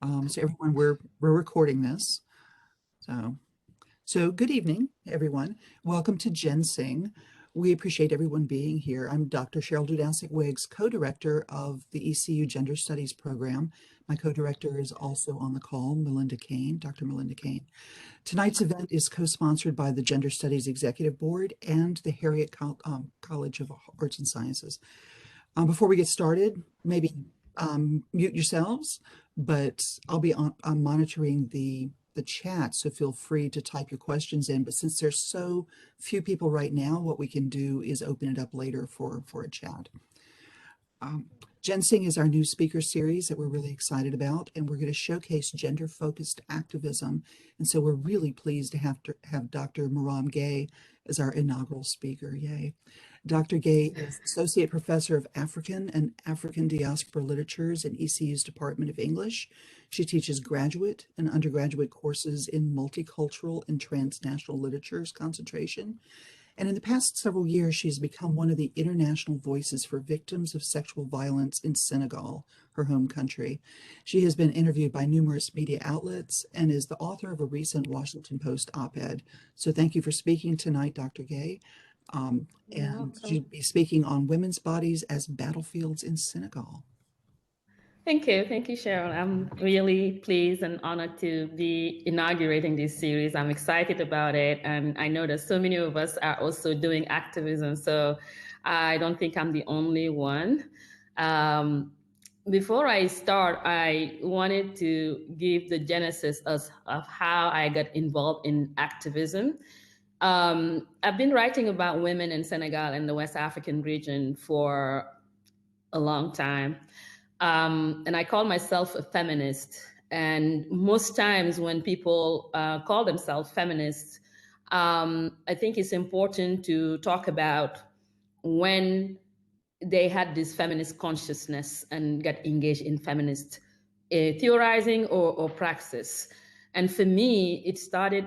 So everyone, we're recording this. So good evening, everyone. Welcome to GENSing. We appreciate everyone being here. I'm Dr. Cheryl Dudasik-Wiggs, co-director of the ECU Gender Studies program. My co-director is also on the call, Melinda Kane, Dr. Melinda Kane. Tonight's event is co-sponsored by the Gender Studies Executive Board and the Harriet College of Arts and Sciences. Before we get started, maybe mute yourselves, but I'll be monitoring the chat, so feel free to type your questions in. But since there's so few people right now, what we can do is open it up later for a chat. GENSing is our new speaker series that we're really excited about, and we're going to showcase gender-focused activism. And so we're really pleased to have Dr. Marame Gueye as our inaugural speaker. Yay. Dr. Gueye is Associate Professor of African and African Diaspora Literatures in ECU's Department of English. She teaches graduate and undergraduate courses in multicultural and transnational literatures concentration. And in the past several years, she's become one of the international voices for victims of sexual violence in Senegal, her home country. She has been interviewed by numerous media outlets and is the author of a recent Washington Post op-ed. So thank you for speaking tonight, Dr. Gueye. And she'll be speaking on women's bodies as battlefields in Senegal. Thank you, Cheryl. I'm really pleased and honored to be inaugurating this series. I'm excited about it, and I know that so many of us are also doing activism, so I don't think I'm the only one. Before I start, I wanted to give the genesis of how I got involved in activism. I've been writing about women in Senegal and the West African region for a long time. And I call myself a feminist. And most times when people call themselves feminists, I think it's important to talk about when they had this feminist consciousness and got engaged in feminist theorizing or praxis. And for me, it started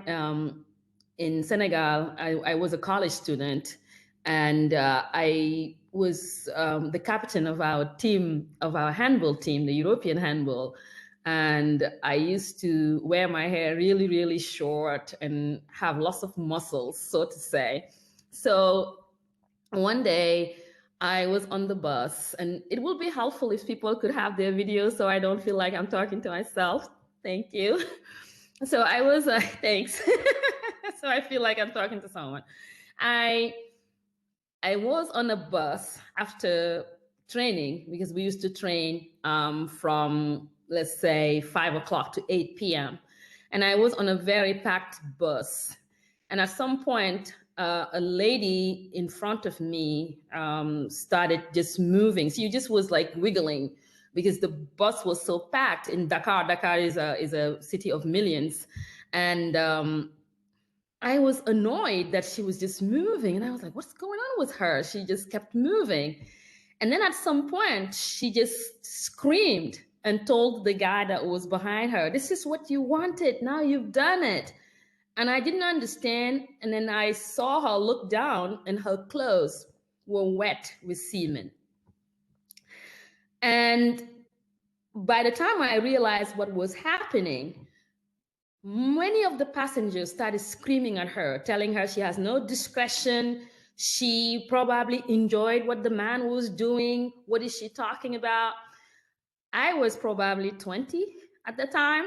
in Senegal. I was a college student, and I was the captain of our team, of our handball team, the European handball. And I used to wear my hair really, really short and have lots of muscles, so to say. So one day I was on the bus, and it would be helpful if people could have their videos so I don't feel like I'm talking to myself. Thank you. So I was, thanks. So I feel like I'm talking to someone. I was on a bus after training, because we used to train from, let's say, 5 o'clock to 8 p.m. And I was on a very packed bus. And at some point, a lady in front of me started just moving. She just was like wiggling because the bus was so packed in Dakar. Dakar is a city of millions. And I was annoyed that she was just moving. And I was like, what's going on with her? She just kept moving. And then at some point, she just screamed and told the guy that was behind her, this is what you wanted. Now you've done it. And I didn't understand. And then I saw her look down, and her clothes were wet with semen. And by the time I realized what was happening, many of the passengers started screaming at her, telling her she has no discretion. She probably enjoyed what the man was doing. What is she talking about? I was probably 20 at the time.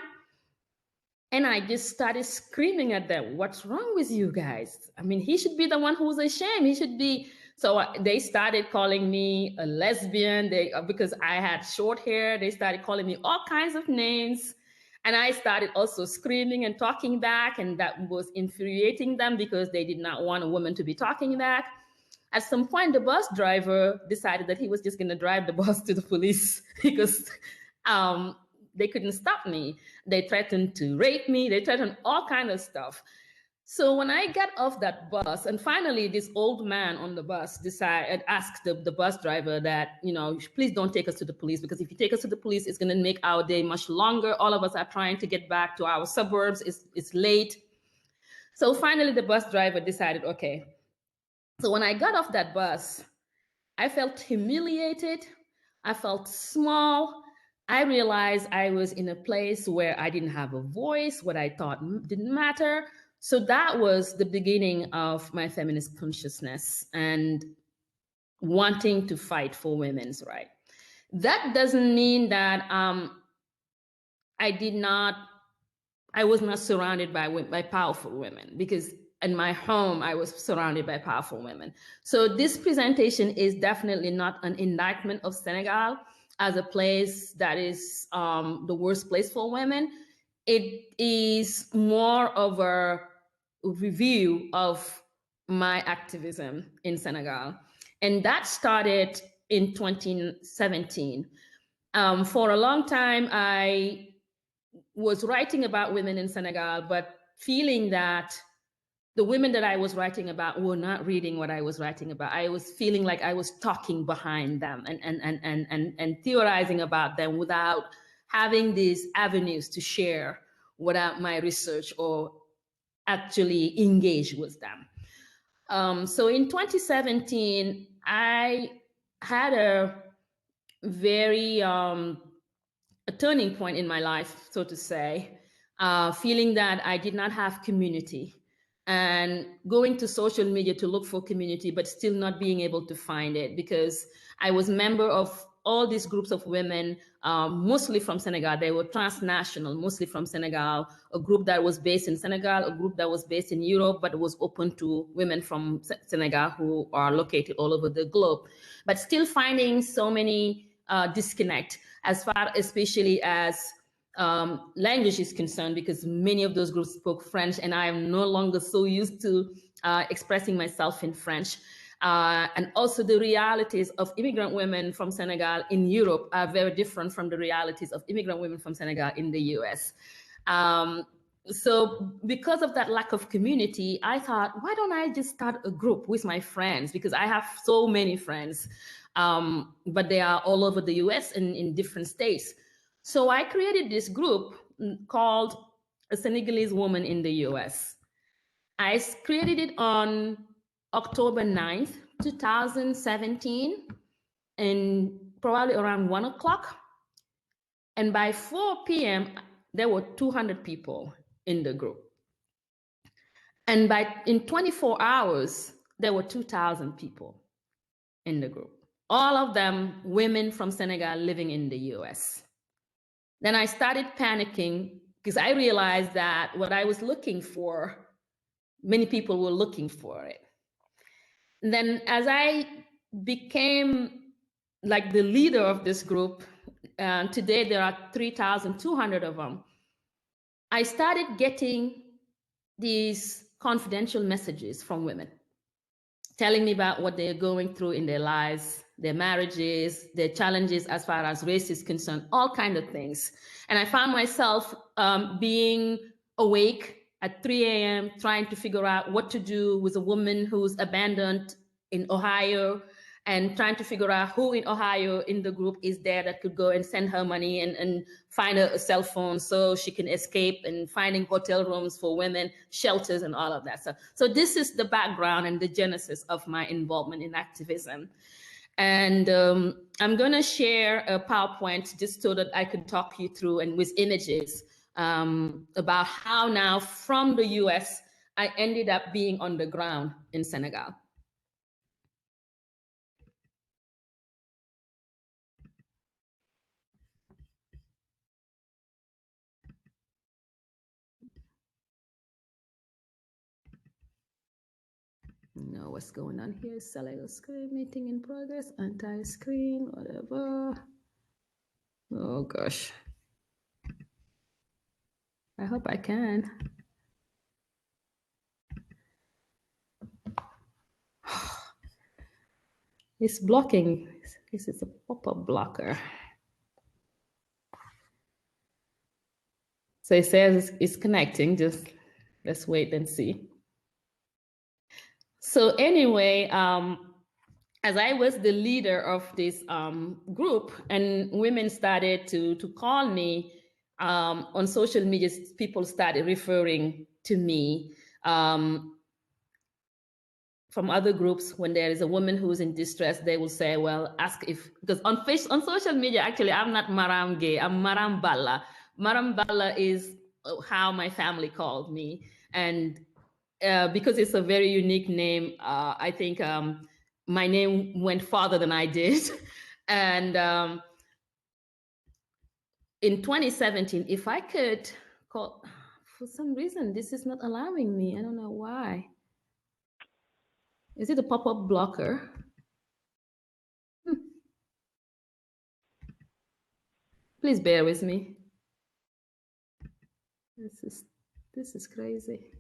And I just started screaming at them, what's wrong with you guys? I mean, he should be the one who's ashamed. He should be. So they started calling me a lesbian. Because I had short hair, they started calling me all kinds of names. And I started also screaming and talking back. And that was infuriating them because they did not want a woman to be talking back. At some point, the bus driver decided that he was just going to drive the bus to the police because they couldn't stop me. They threatened to rape me. They threatened all kinds of stuff. So when I got off that bus, and finally this old man on the bus asked the bus driver that, please don't take us to the police, because if you take us to the police, it's going to make our day much longer. All of us are trying to get back to our suburbs. It's late. So finally the bus driver decided, okay. So when I got off that bus, I felt humiliated. I felt small. I realized I was in a place where I didn't have a voice, what I thought didn't matter. So that was the beginning of my feminist consciousness and wanting to fight for women's rights. That doesn't mean that I did not, I was not surrounded by powerful women, because in my home, I was surrounded by powerful women. So this presentation is definitely not an indictment of Senegal as a place that is the worst place for women. It is more of a review of my activism in Senegal. And that started in 2017. For a long time, I was writing about women in Senegal, but feeling that the women that I was writing about were not reading what I was writing about. I was feeling like I was talking behind them and theorizing about them without having these avenues to share without my research or actually engage with them. So in 2017, I had a very a turning point in my life, so to say, feeling that I did not have community and going to social media to look for community, but still not being able to find it, because I was a member of all these groups of women, mostly from Senegal. They were transnational, mostly from Senegal, a group that was based in Senegal, a group that was based in Europe, but was open to women from Senegal who are located all over the globe, but still finding so many disconnect as far, especially as language is concerned, because many of those groups spoke French, and I am no longer so used to expressing myself in French. And also the realities of immigrant women from Senegal in Europe are very different from the realities of immigrant women from Senegal in the US. So because of that lack of community, I thought, why don't I just start a group with my friends? Because I have so many friends, but they are all over the US and in different states. So I created this group called A Senegalese Woman in the US. I created it on October 9th, 2017, and probably around 1 o'clock. And by 4 p.m., there were 200 people in the group. And in 24 hours, there were 2,000 people in the group, all of them women from Senegal living in the US. Then I started panicking because I realized that what I was looking for, many people were looking for it. And then as I became like the leader of this group, today there are 3,200 of them, I started getting these confidential messages from women telling me about what they're going through in their lives, their marriages, their challenges as far as race is concerned, all kinds of things. And I found myself being awake at 3 a.m. trying to figure out what to do with a woman who's abandoned in Ohio, and trying to figure out who in Ohio in the group is there that could go and send her money and find her a cell phone so she can escape, and finding hotel rooms for women, shelters, and all of that. So this is the background and the genesis of my involvement in activism. And I'm going to share a PowerPoint just so that I could talk you through, and with images, about how now from the US, I ended up being on the ground in Senegal. No, what's going on here? Select a screen, meeting in progress, anti-screen, whatever. Oh gosh. I hope I can. It's blocking. This is a pop-up blocker. So it says it's connecting. Just let's wait and see. So anyway, as I was the leader of this group, and women started to call me on social media, people started referring to me. from other groups, when there is a woman who's in distress, they will say, well, ask if, because on social media, actually, I'm not Marame Gueye, I'm Marame Balla. Marame Balla is how my family called me. And because it's a very unique name, I think my name went farther than I did. And in 2017, if I could call, for some reason, this is not allowing me. I don't know why. Is it a pop-up blocker? Please bear with me. This is crazy.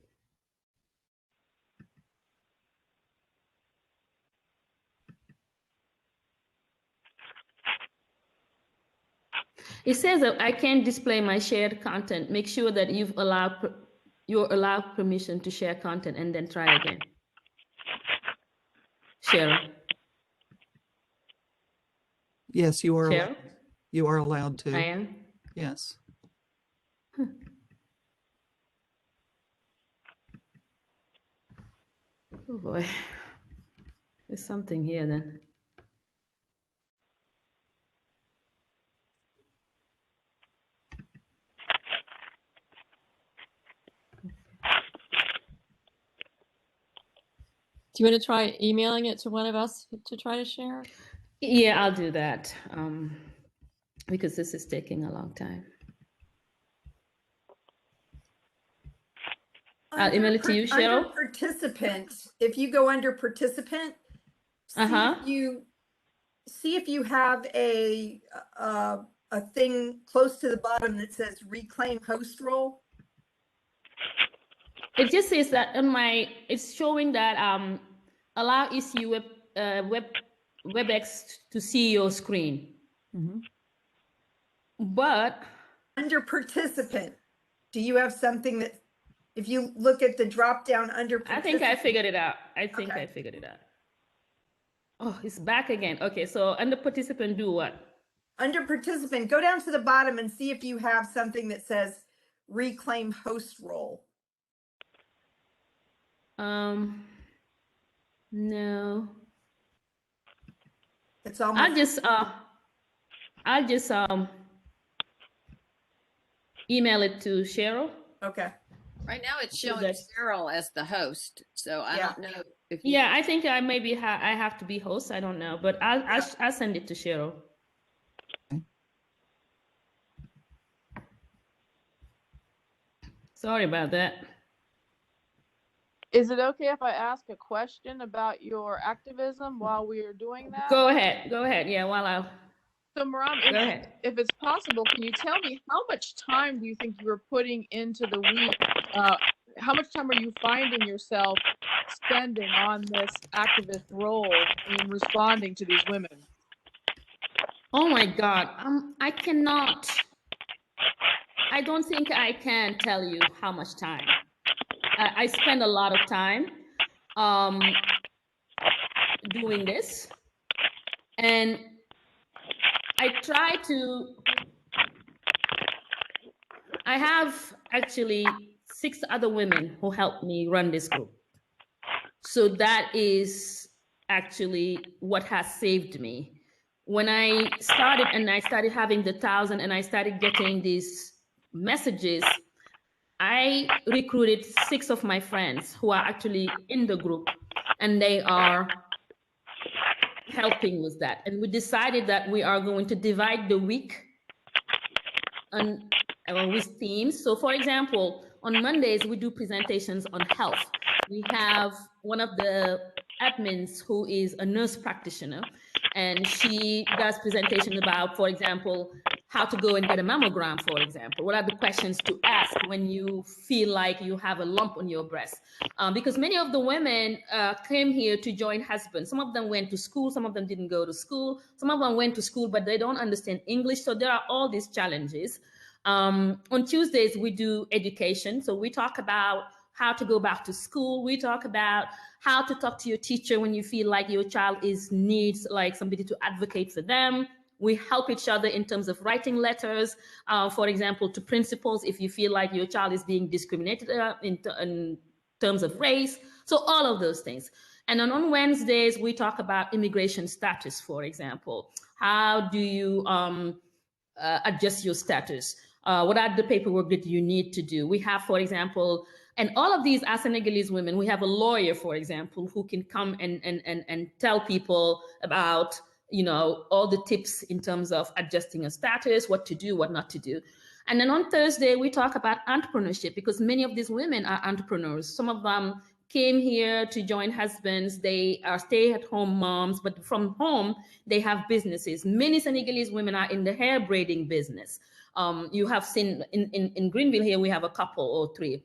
It says that I can't display my shared content. Make sure that you're allowed permission to share content, and then try again. Cheryl. Yes, you are. Cheryl? You are allowed to. I am? Yes. Oh boy. There's something here then. Do you want to try emailing it to one of us to try to share? Yeah, I'll do that because this is taking a long time. I'll email it to you, Cheryl. Under participant, if you go under participant, see if you have a thing close to the bottom that says reclaim host role. It just says that on my, it's showing that allow ECU WebEx to see your screen. Mm-hmm. But under participant, do you have something that, if you look at the drop down under I think I figured it out. I think I figured it out. Oh, it's back again. Okay, so under participant, do what? Under participant, go down to the bottom and see if you have something that says reclaim host role. No. It's almost. I'll just email it to Cheryl. Okay. Right now it's showing Cheryl as the host, so I don't know if you... Yeah, I think I maybe I have to be host. I don't know, but I'll send it to Cheryl. Okay. Sorry about that. Is it okay if I ask a question about your activism while we are doing that? Go ahead. Go ahead. Yeah, So Marame, if it's possible, can you tell me how much time do you think you were putting into the week? How much time are you finding yourself spending on this activist role in responding to these women? Oh my God, I cannot. I don't think I can tell you how much time. I spend a lot of time doing this, and I have actually 6 other women who helped me run this group. So that is actually what has saved me. When I started having the 1,000 and I started getting these messages, I recruited 6 of my friends who are actually in the group, and they are helping with that. And we decided that we are going to divide the week with themes. So for example, on Mondays, we do presentations on health. We have one of the admins who is a nurse practitioner, and she does presentations about, for example, how to go and get a mammogram, for example. What are the questions to ask when you feel like you have a lump on your breast? Because many of the women came here to join husbands. Some of them went to school, some of them didn't go to school, some of them went to school, but they don't understand English. So there are all these challenges. On Tuesdays, we do education. So we talk about how to go back to school. We talk about how to talk to your teacher when you feel like your child needs like somebody to advocate for them. We help each other in terms of writing letters, for example, to principals if you feel like your child is being discriminated in terms of race. So all of those things. And then on Wednesdays, we talk about immigration status, for example. How do you adjust your status? What are the paperwork that you need to do? We have, for example, and all of these are Senegalese women. We have a lawyer, for example, who can come and tell people about, you know, all the tips in terms of adjusting a status, what to do, what not to do. And then on Thursday, we talk about entrepreneurship, because many of these women are entrepreneurs. Some of them came here to join husbands. They are stay-at-home moms, but from home, they have businesses. Many Senegalese women are in the hair braiding business. You have seen in Greenville here, we have a couple or three.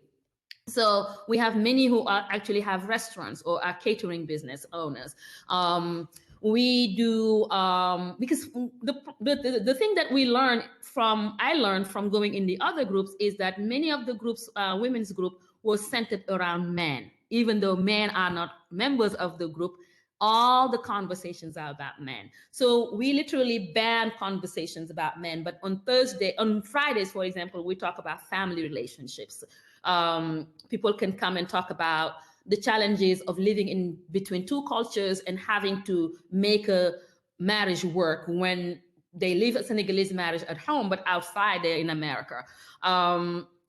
So we have many who are actually have restaurants or are catering business owners. We do, because the thing that I learned from going in the other groups is that many of the groups, women's group, was centered around men. Even though men are not members of the group, all the conversations are about men. So we literally ban conversations about men. But on Fridays, for example, we talk about family relationships. People can come and talk about the challenges of living in between two cultures and having to make a marriage work when they live a Senegalese marriage at home, but outside they're in America.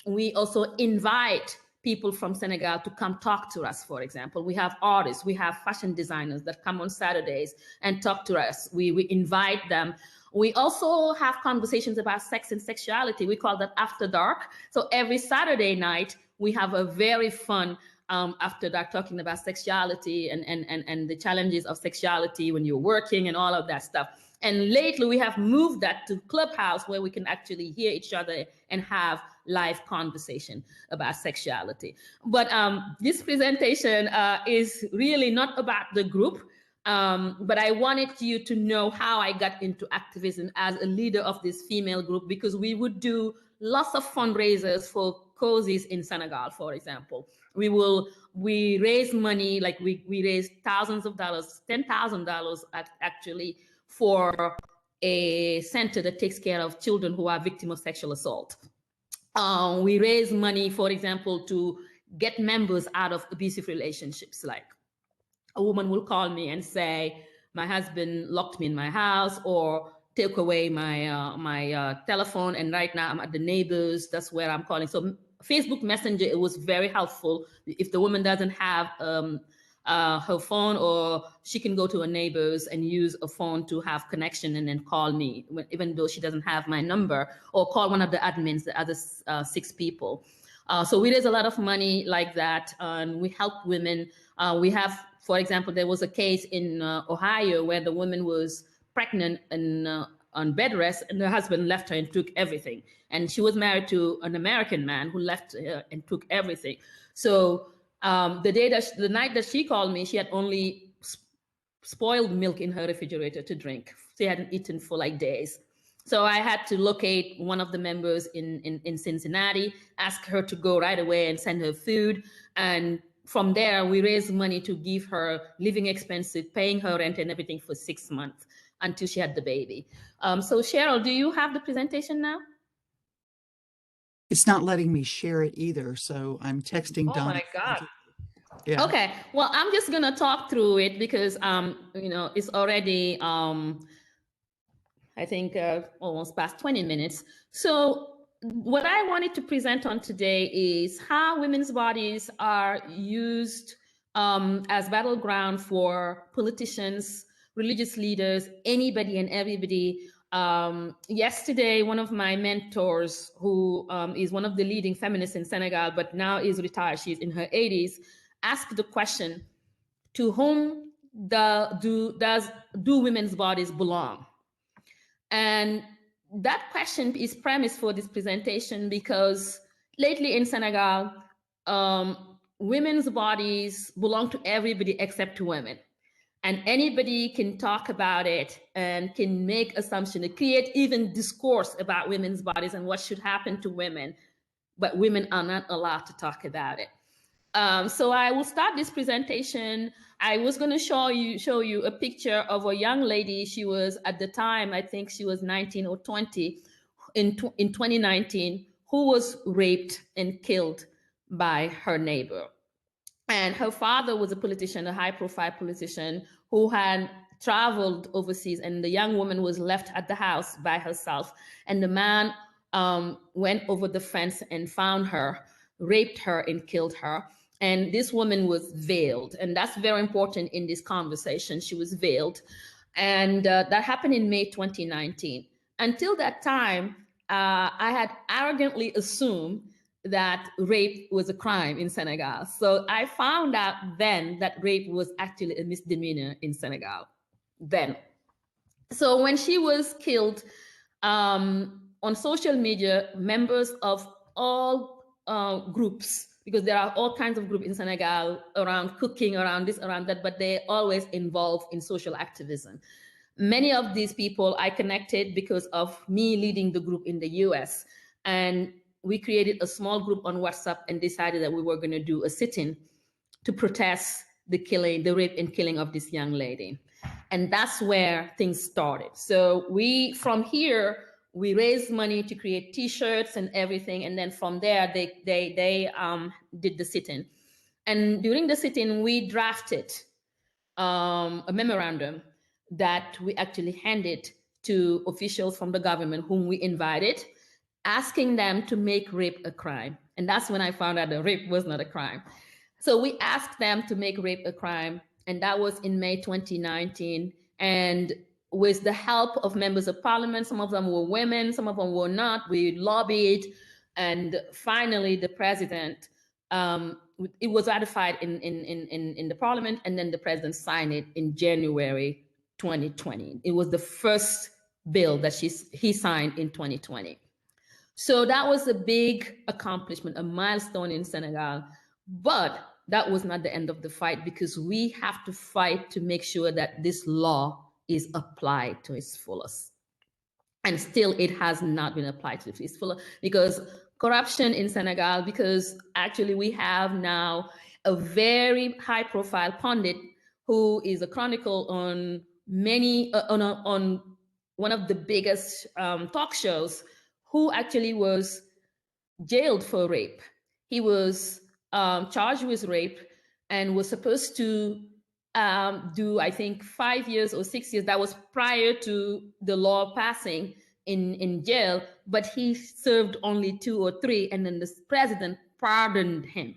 We also invite people from Senegal to come talk to us, for example. We have artists, we have fashion designers that come on Saturdays and talk to us. We invite them. We also have conversations about sex and sexuality. We call that After Dark. So every Saturday night, we have a very fun After Dark, talking about sexuality and the challenges of sexuality when you're working and all of that stuff. And lately we have moved that to Clubhouse, where we can actually hear each other and have live conversation about sexuality. But this presentation is really not about the group, but I wanted you to know how I got into activism as a leader of this female group, because we would do lots of fundraisers for causes in Senegal, for example. We raise money, like we raise thousands of dollars, $10,000 actually, for a center that takes care of children who are victims of sexual assault. We raise money, for example, to get members out of abusive relationships. Like a woman will call me and say, my husband locked me in my house or took away my telephone, and right now I'm at the neighbors, that's where I'm calling. So Facebook Messenger, it was very helpful. If the woman doesn't have her phone, or she can go to her neighbors and use a phone to have connection and then call me, even though she doesn't have my number, or call one of the admins, the other 6 people. So we raise a lot of money like that, and we help women. We have, for example, there was a case in Ohio where the woman was pregnant and on bed rest, and her husband left her and took everything. And she was married to an American man who left her and took everything. So the night that she called me, she had only spoiled milk in her refrigerator to drink. She hadn't eaten for like days. So I had to locate one of the members in Cincinnati, ask her to go right away and send her food. And from there, we raised money to give her living expenses, paying her rent and everything for 6 months until she had the baby. So Cheryl, do you have the presentation now? It's not letting me share it either, so I'm texting Donna. Oh my God. Yeah. Okay, well, I'm just gonna talk through it because you know, it's already I think almost past 20 minutes. So what I wanted to present on today is how women's bodies are used as battleground for politicians, religious leaders, anybody and everybody. Yesterday, one of my mentors, who is one of the leading feminists in Senegal, but now is retired, she's in her 80s, asked the question, to whom do women's bodies belong? And that question is premise for this presentation because lately in Senegal, women's bodies belong to everybody except to women. And anybody can talk about it and can make assumptions, create even discourse about women's bodies and what should happen to women, but women are not allowed to talk about it. So I will start this presentation. I was going to show you a picture of a young lady. She was, at the time, I think she was 19 or 20 in 2019, who was raped and killed by her neighbor. And her father was a politician, a high-profile politician who had traveled overseas, and the young woman was left at the house by herself. And the man went over the fence and found her, raped her, and killed her. And this woman was veiled. And that's very important in this conversation. She was veiled. And that happened in May 2019. Until that time, I had arrogantly assumed that rape was a crime in Senegal. So I found out then that rape was actually a misdemeanor in Senegal then. So when she was killed, on social media, members of all groups, because there are all kinds of groups in Senegal around cooking, around this, around that, but they're always involved in social activism. Many of these people I connected because of me leading the group in the US. And we created a small group on WhatsApp and decided that we were going to do a sit-in to protest the killing, the rape and killing of this young lady. And that's where things started. So from here, we raised money to create T-shirts and everything. And then from there, they did the sit-in. And during the sit-in, we drafted a memorandum that we actually handed to officials from the government whom we invited, asking them to make rape a crime. And that's when I found out that rape was not a crime. So we asked them to make rape a crime, and that was in May 2019. And with the help of members of parliament, some of them were women, some of them were not, we lobbied, and finally the president, it was ratified in the parliament, and then the president signed it in January 2020. It was the first bill that he signed in 2020. So that was a big accomplishment, a milestone in Senegal. But that was not the end of the fight, because we have to fight to make sure that this law is applied to its fullest. And still it has not been applied to its fullest, because corruption in Senegal, because actually we have now a very high profile pundit who is a chronicle on many, on one of the biggest talk shows, who actually was jailed for rape. He was charged with rape and was supposed to do, I think, 5 years or 6 years. That was prior to the law passing in jail, but he served only 2 or 3, and then the president pardoned him.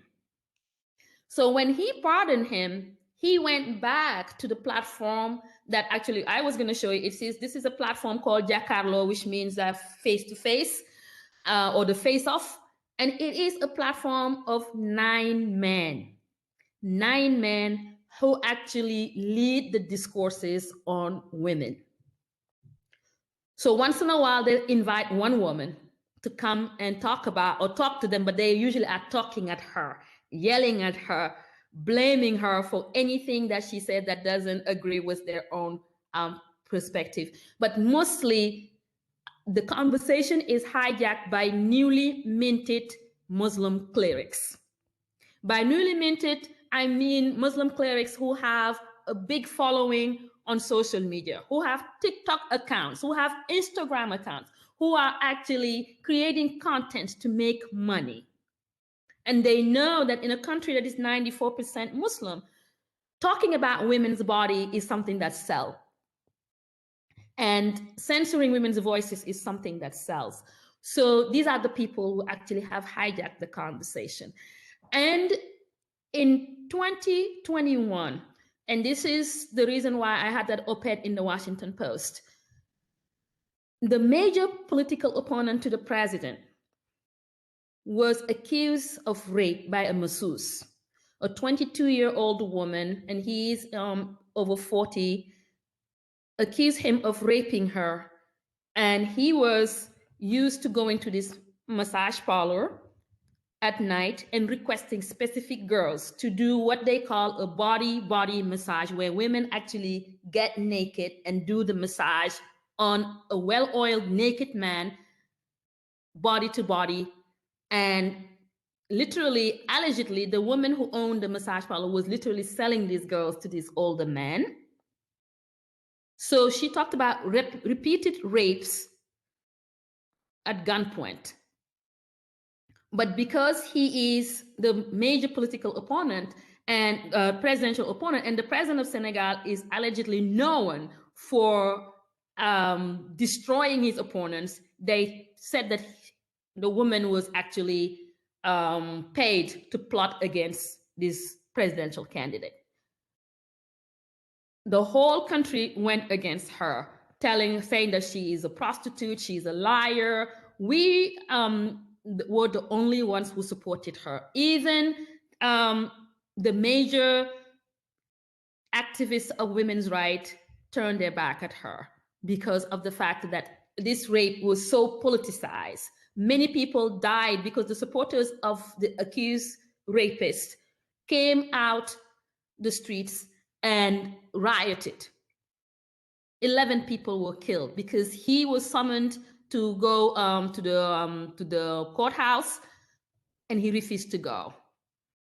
So when he pardoned him, he went back to the platform that actually I was going to show you. It says this is a platform called Jakarlo, which means face-to-face or the face-off. And it is a platform of 9 men who actually lead the discourses on women. So once in a while, they invite one woman to come and talk about or talk to them, but they usually are talking at her, yelling at her, blaming her for anything that she said that doesn't agree with their own perspective. But mostly, the conversation is hijacked by newly minted Muslim clerics. By newly minted, I mean Muslim clerics who have a big following on social media, who have TikTok accounts, who have Instagram accounts, who are actually creating content to make money. And they know that in a country that is 94% Muslim, talking about women's body is something that sells. And censoring women's voices is something that sells. So these are the people who actually have hijacked the conversation. And in 2021, and this is the reason why I had that op-ed in the Washington Post, the major political opponent to the president was accused of rape by a masseuse, a 22-year-old woman, and he's over 40, accused him of raping her. And he was used to going to this massage parlor at night and requesting specific girls to do what they call a body massage, where women actually get naked and do the massage on a well-oiled naked man, body to body. And literally, allegedly, the woman who owned the massage parlor was literally selling these girls to these older men. So she talked about repeated rapes at gunpoint. But because he is the major political opponent and presidential opponent. And the president of Senegal is allegedly known for destroying his opponents. They said that the woman was actually paid to plot against this presidential candidate. The whole country went against her, saying that she is a prostitute, she's a liar. We were the only ones who supported her. Even the major activists of women's rights turned their back at her because of the fact that this rape was so politicized. Many people died because the supporters of the accused rapist came out the streets and rioted. 11 people were killed because he was summoned to go to the courthouse and he refused to go.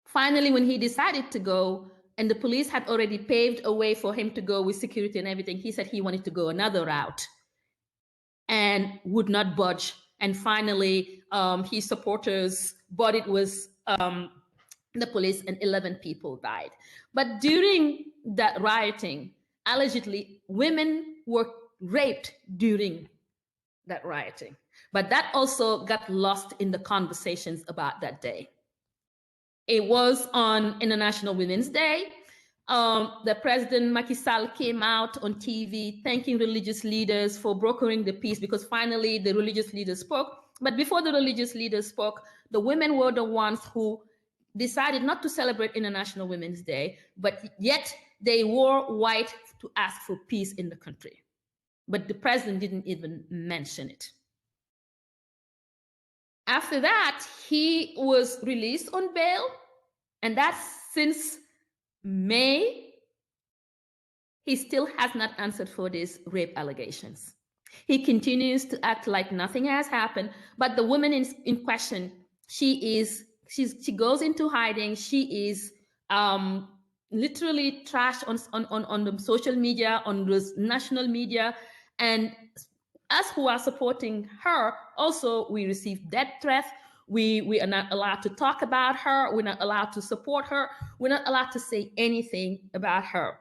Finally, when he decided to go and the police had already paved a way for him to go with security and everything, he said he wanted to go another route and would not budge. And finally, his supporters, but it was the police, and 11 people died. But during that rioting, allegedly, women were raped during that rioting. But that also got lost in the conversations about that day. It was on International Women's Day. The President Macky Sall came out on TV thanking religious leaders for brokering the peace, because finally the religious leaders spoke. But before the religious leaders spoke, the women were the ones who decided not to celebrate International Women's Day, but yet they wore white to ask for peace in the country. But the president didn't even mention it. After that, he was released on bail, and that's since May. He still has not answered for these rape allegations. He continues to act like nothing has happened, but the woman in question, she goes into hiding. She is literally trashed on the social media, on the national media, and us who are supporting her, also we receive death threats. We are not allowed to talk about her. We're not allowed to support her. We're not allowed to say anything about her.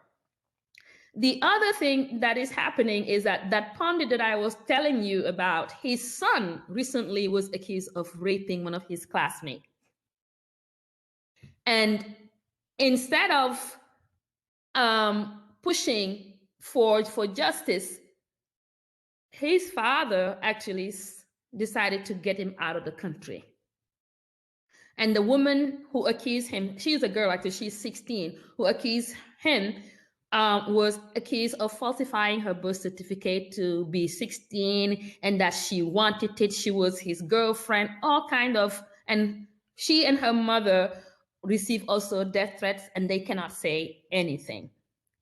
The other thing that is happening is that pundit that I was telling you about, his son recently was accused of raping one of his classmates. And instead of pushing for justice, his father actually decided to get him out of the country. And the woman who accused him, she's a girl, actually, she's 16, who accused him, was accused of falsifying her birth certificate to be 16, and that she wanted it. She was his girlfriend, all kind of, and she and her mother received also death threats, and they cannot say anything.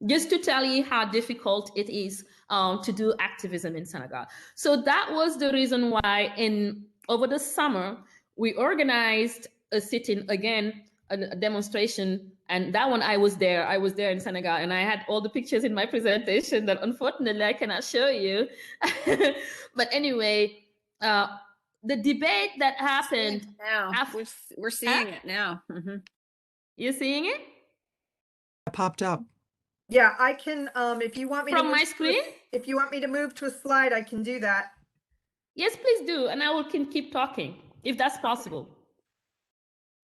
Just to tell you how difficult it is to do activism in Senegal. So that was the reason why over the summer, we organized a sit-in again, a demonstration, and that one I was there in Senegal, and I had all the pictures in my presentation that unfortunately I cannot show you. But anyway, the debate that happened now, we're seeing it now. Mm-hmm. You seeing it? It popped up. Yeah, I can, if you want me from to my screen. If you want me to move to a slide, I can do that. Yes, please do, and I can keep talking if that's possible.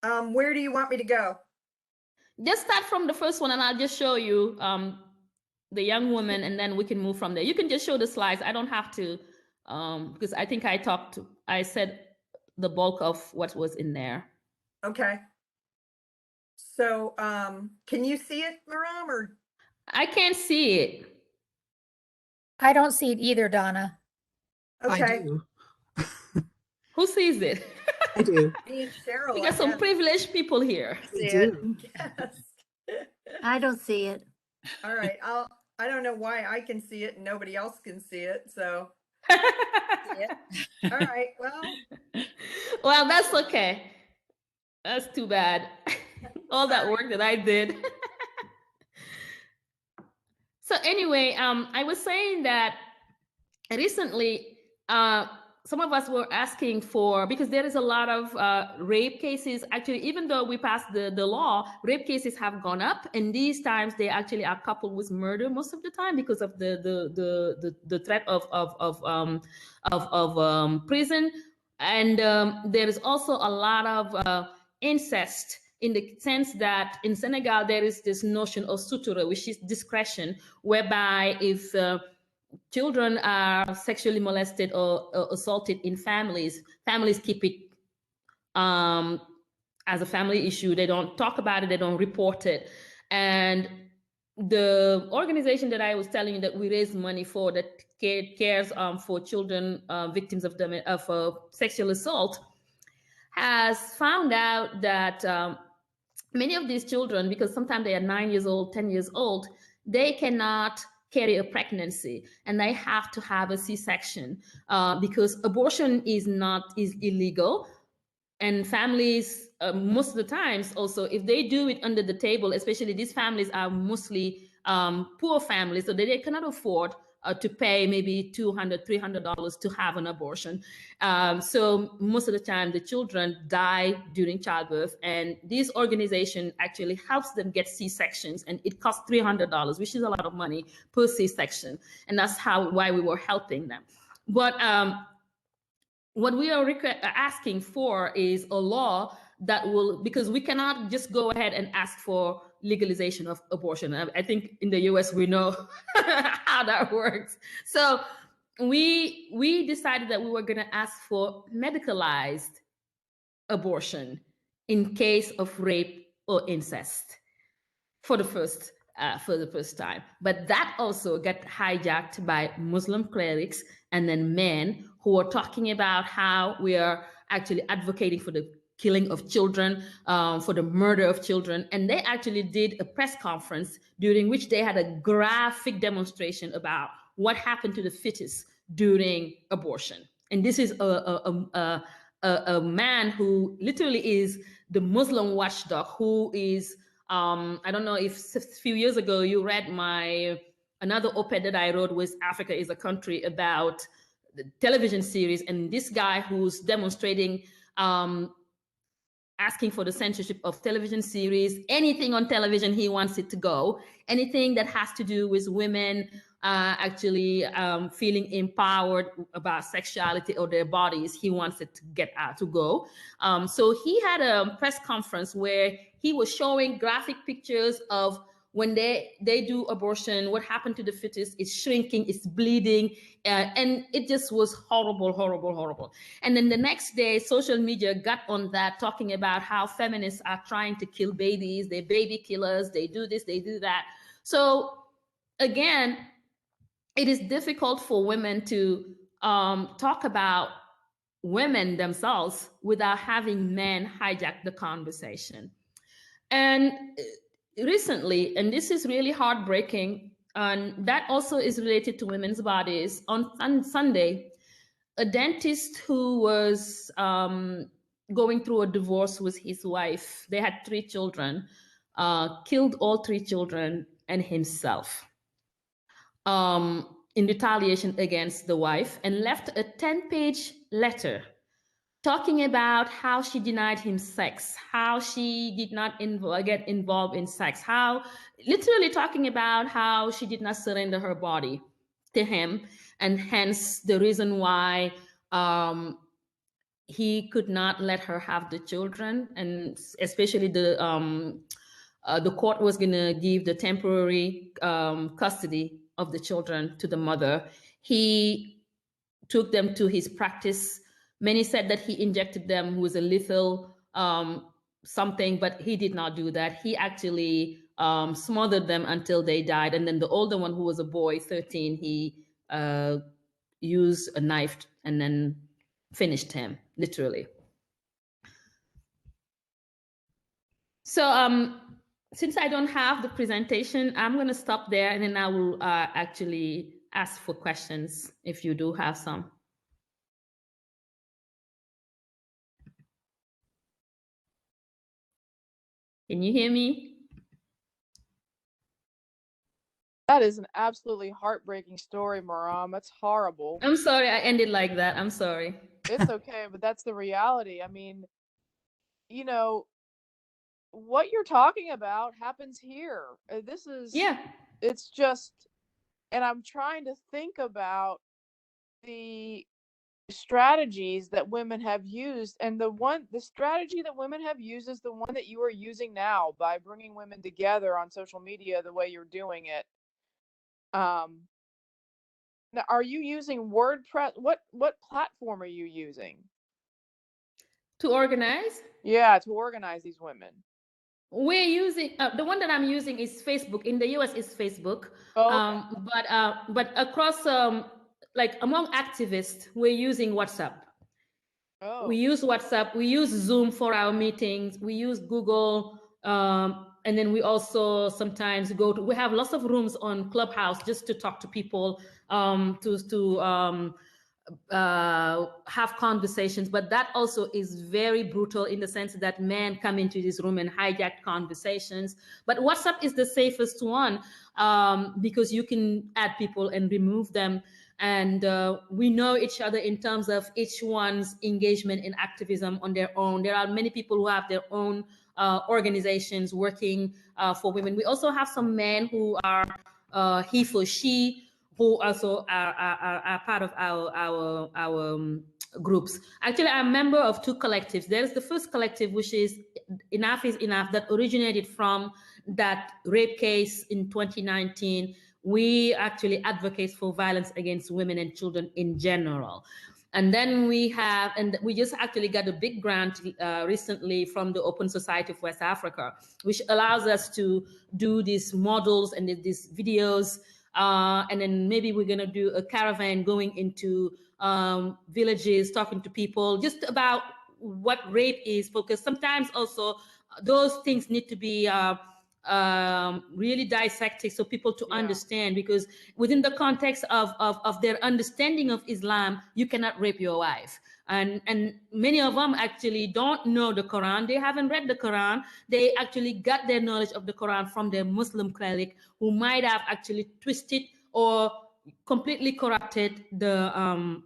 Where do you want me to go? Just start from the first one, and I'll just show you the young woman, and then we can move from there. You can just show the slides. I don't have to, because I think I said the bulk of what was in there. Okay. So, can you see it, Marame, or? I can't see it. I don't see it either, Donna. Okay. I do. Who sees it? I do. Me and Cheryl. We got some privileged people here. I do. Yes. I don't see it. All right. I don't know why I can see it and nobody else can see it. So. All right. Well, that's okay. That's too bad. All that work that I did. So anyway, I was saying that recently some of us were asking for, because there is a lot of rape cases. Actually, even though we passed the law, rape cases have gone up, and these times they actually are coupled with murder most of the time because of the threat of prison. And there is also a lot of incest, in the sense that in Senegal there is this notion of sutura, which is discretion, whereby if children are sexually molested or assaulted in families, families keep it as a family issue. They don't talk about it, they don't report it. And the organization that I was telling you that we raise money for, that cares for children victims of sexual assault, has found out that many of these children, because sometimes they are 9 years old, 10 years old, they cannot carry a pregnancy, and they have to have a C-section because abortion is illegal. And families, most of the times also, if they do it under the table, especially these families are mostly poor families, so they cannot afford to pay maybe $200, $300 to have an abortion. So most of the time the children die during childbirth, and this organization actually helps them get C-sections, and it costs $300, which is a lot of money per C-section. And that's why we were helping them. But what we are asking for is a law that will, because we cannot just go ahead and ask for legalization of abortion. I think in the US we know how that works. So we decided that we were going to ask for medicalized abortion in case of rape or incest for the first time. But that also got hijacked by Muslim clerics and then men who are talking about how we are actually advocating for the killing of children, for the murder of children. And they actually did a press conference during which they had a graphic demonstration about what happened to the fetus during abortion. And this is a man who literally is the Muslim watchdog, who is I don't know if a few years ago you read another op-ed that I wrote with Africa is a Country about the television series, and this guy who's demonstrating, asking for the censorship of television series, anything on television he wants it to go, anything that has to do with women actually feeling empowered about sexuality or their bodies, he wants it to get out, to go. So he had a press conference where he was showing graphic pictures of when they do abortion, what happened to the fetus is shrinking, it's bleeding, and it just was horrible, horrible, horrible. And then the next day, social media got on that, talking about how feminists are trying to kill babies, they're baby killers, they do this, they do that. So again, it is difficult for women to talk about women themselves without having men hijack the conversation. And recently, and this is really heartbreaking, and that also is related to women's bodies, on Sunday, a dentist who was going through a divorce with his wife, they had 3 children, killed all 3 children and himself in retaliation against the wife, and left a 10-page letter talking about how she denied him sex, how she did not get involved in sex, how literally talking about how she did not surrender her body to him, and hence the reason why he could not let her have the children, and especially the court was going to give the temporary custody of the children to the mother. He took them to his practice. Many said that he injected them with a lethal something, but he did not do that. He actually smothered them until they died. And then the older one, who was a boy, 13, he used a knife and then finished him, literally. So since I don't have the presentation, I'm going to stop there, and then I will actually ask for questions if you do have some. Can you hear me? That is an absolutely heartbreaking story, Marame. That's horrible. I'm sorry I ended like that. I'm sorry. It's okay, but that's the reality. I mean, you know, what you're talking about happens here. This is, Yeah. it's just, and I'm trying to think about the strategies that women have used, and the strategy that women have used is the one that you are using now by bringing women together on social media the way you're doing it. Now, are you using WordPress? What platform are you using? To organize? Yeah, to organize these women. We're using the one that I'm using is Facebook. In the US is Facebook. Oh, okay. But across like among activists, we're using WhatsApp. We Oh, use WhatsApp, we use Zoom for our meetings, we use Google, and then we also sometimes we have lots of rooms on Clubhouse just to talk to people, have conversations. But that also is very brutal in the sense that men come into this room and hijack conversations. But WhatsApp is the safest one, because you can add people and remove them. And we know each other in terms of each one's engagement in activism on their own. There are many people who have their own organizations working for women. We also have some men who are he for she, who also are part of our groups. Actually, I'm a member of two collectives. There's the first collective, which is Enough is Enough, that originated from that rape case in 2019. We actually advocate for violence against women and children in general. And then we just actually got a big grant recently from the Open Society of West Africa, which allows us to do these models and these videos. And then maybe we're going to do a caravan going into villages, talking to people just about what rape is, because sometimes also those things need to be really dissected so people to understand, because within the context of their understanding of Islam, you cannot rape your wife. And many of them actually don't know the Quran. They haven't read the Quran. They actually got their knowledge of the Quran from their Muslim cleric, who might have actually twisted or completely corrupted the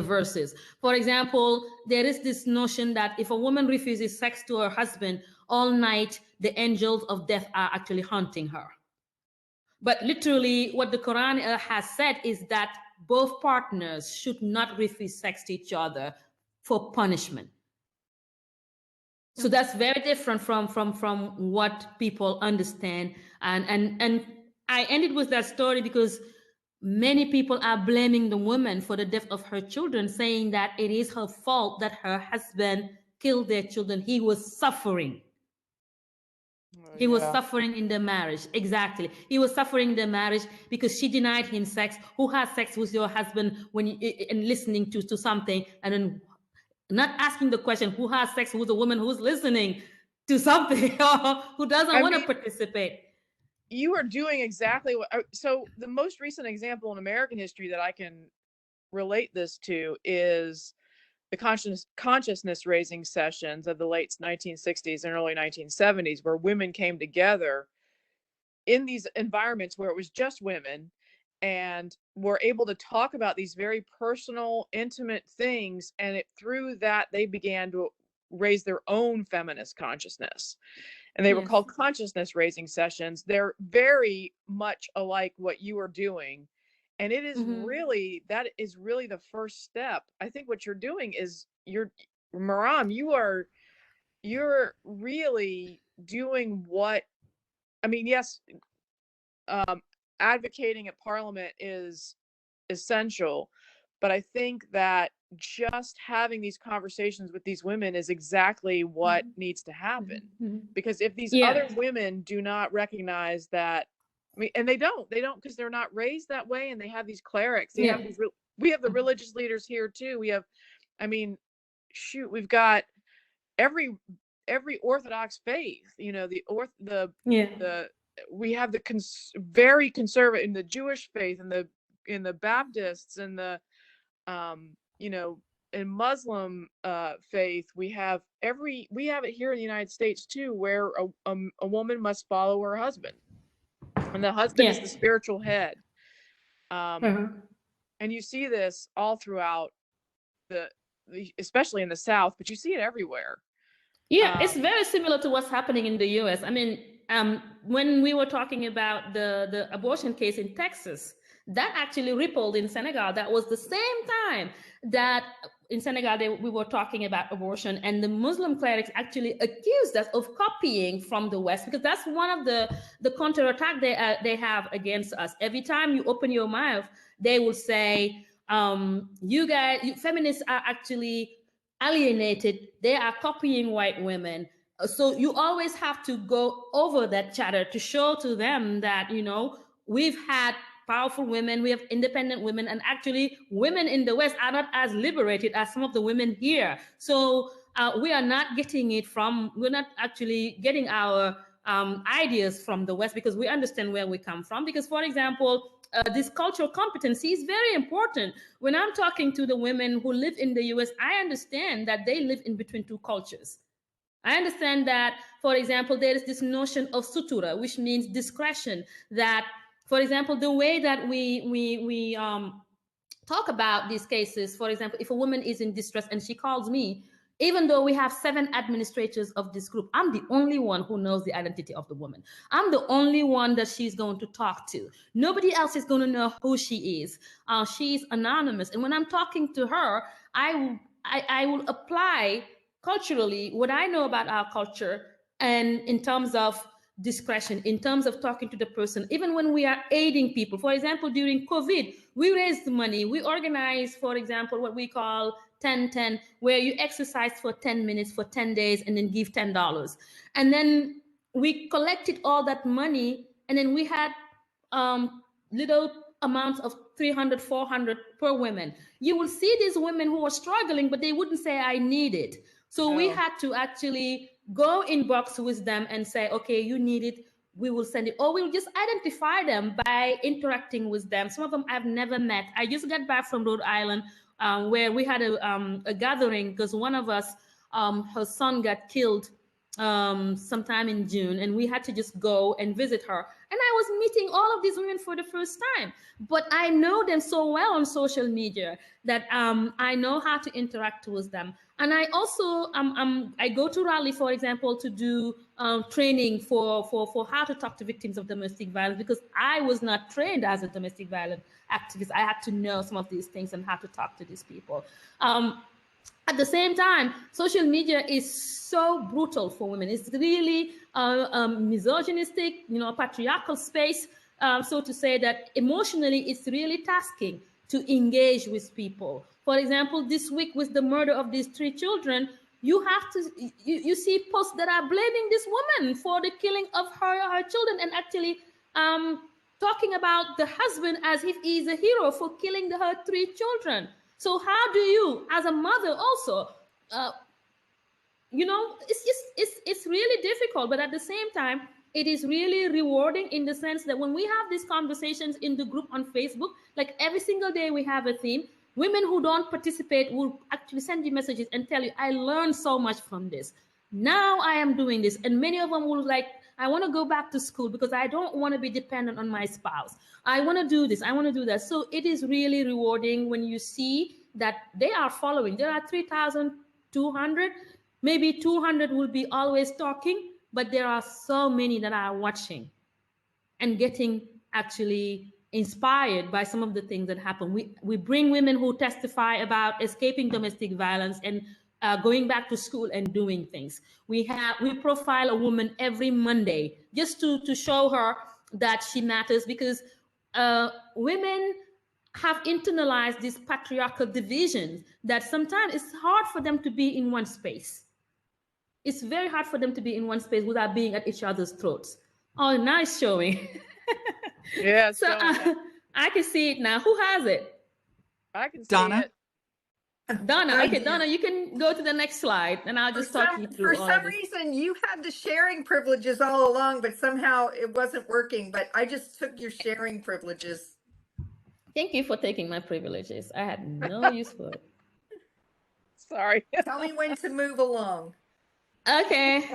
verses. For example, there is this notion that if a woman refuses sex to her husband, all night the angels of death are actually haunting her. But literally what the Quran has said is that both partners should not refuse sex to each other for punishment. So that's very different from what people understand. And I ended with that story because many people are blaming the woman for the death of her children, saying that it is her fault that her husband killed their children. He was suffering. He was suffering in the marriage. Exactly. He was suffering in the marriage because she denied him sex. Who has sex with your husband and listening to something, and then not asking the question, who has sex with a woman who's listening to something or who doesn't want to participate? You are doing exactly what. So the most recent example in American history that I can relate this to is the consciousness raising sessions of the late 1960s and early 1970s, where women came together in these environments where it was just women and were able to talk about these very personal, intimate things. And through that, they began to raise their own feminist consciousness. And they were called consciousness raising sessions. They're very much alike what you are doing. And it is really, that is really the first step. I think what you're doing is Marame, you're really doing what, I mean, yes, advocating at Parliament is essential, but I think that just having these conversations with these women is exactly what needs to happen. Because if these other women do not recognize that, I mean, and they don't because they're not raised that way, and they have these clerics. They have these. We have the religious leaders here too. We have, I mean, shoot, we've got every Orthodox faith. You know, we have the very conservative in the Jewish faith and in the Baptists and the you know, in Muslim faith. We have it here in the United States too, where a woman must follow her husband. and the husband is Yeah. the spiritual head. And you see this all throughout especially in the South, but you see it everywhere. Yeah, it's very similar to what's happening in the US. I mean, when we were talking about the abortion case in Texas, that actually rippled in Senegal. That was the same time that in Senegal we were talking about abortion, and the Muslim clerics actually accused us of copying from the West, because that's one of the counterattack they have against us. Every time you open your mouth, they will say, you guys, feminists are actually alienated. They are copying white women. So you always have to go over that chatter to show to them that, you know, we've had powerful women, we have independent women, and actually women in the West are not as liberated as some of the women here. So we are not getting it from, we're not actually getting our ideas from the West, because we understand where we come from. Because, for example, this cultural competency is very important. When I'm talking to the women who live in the US, I understand that they live in between two cultures. I understand that, for example, there is this notion of sutura, which means discretion. That, for example, the way that we talk about these cases, for example, if a woman is in distress and she calls me, even though we have 7 administrators of this group, I'm the only one who knows the identity of the woman. I'm the only one that she's going to talk to. Nobody else is going to know who she is. She's anonymous. And when I'm talking to her, I will apply culturally what I know about our culture, and in terms of discretion, in terms of talking to the person, even when we are aiding people. For example, during COVID, we raised money. We organized, for example, what we call 10-10, where you exercise for 10 minutes for 10 days and then give $10. And then we collected all that money, and then we had little amounts of 300, 400 per woman. You will see these women who are struggling, but they wouldn't say, I need it. So we had to actually go inbox with them and say, okay, you need it, we will send it. Or we'll just identify them by interacting with them. Some of them I've never met. I just got back from Rhode Island, where we had a gathering, because one of us, her son got killed sometime in June, and we had to just go and visit her. And I was meeting all of these women for the first time, but I know them so well on social media that I know how to interact with them. And I also I go to Raleigh, for example, to do training for how to talk to victims of domestic violence, because I was not trained as a domestic violence activist. I had to know some of these things and how to talk to these people. At the same time, social media is so brutal for women. It's really misogynistic, you know, patriarchal space, so to say, that emotionally it's really tasking to engage with people. For example, this week with the murder of these 3 children, you have to, you see posts that are blaming this woman for the killing of her children, and actually talking about the husband as if he's a hero for killing her 3 children. So how do you, as a mother also, you know, it's really difficult, but at the same time, it is really rewarding in the sense that when we have these conversations in the group on Facebook, like every single day we have a theme, women who don't participate will actually send you messages and tell you, I learned so much from this. Now I am doing this. And many of them will like, I want to go back to school because I don't want to be dependent on my spouse. I want to do this. I want to do that. So it is really rewarding when you see that they are following. There are 3,200, maybe 200 will be always talking, but there are so many that are watching and getting actually inspired by some of the things that happen. We bring women who testify about escaping domestic violence and going back to school and doing things. We profile a woman every Monday just to show her that she matters, because women have internalized these patriarchal divisions that sometimes it's hard for them to be in one space. It's very hard for them to be in one space without being at each other's throats. Oh, nice showing. Yeah. So I can see it now. Who has it? I can see Donna? it. Donna. I Okay, do. Donna, you can go to the next slide, and I'll just talk you through For all some of this. reason, you had the sharing privileges all along, but somehow it wasn't working. But I just took your sharing privileges. Thank you for taking my privileges. I had no use for it. Sorry. Tell me when to move along. Okay.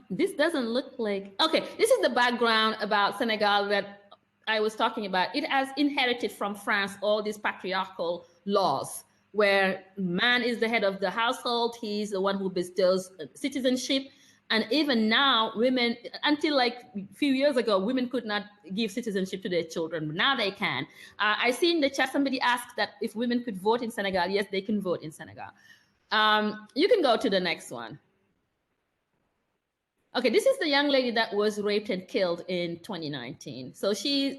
This doesn't look like, okay, this is the background about Senegal that I was talking about. It has inherited from France all these patriarchal laws where man is the head of the household. He's the one who bestows citizenship. And even now, women, until like a few years ago, women could not give citizenship to their children. But now they can. I see in the chat somebody asked that if women could vote in Senegal. Yes, they can vote in Senegal. You can go to the next one. Okay, this is the young lady that was raped and killed in 2019. So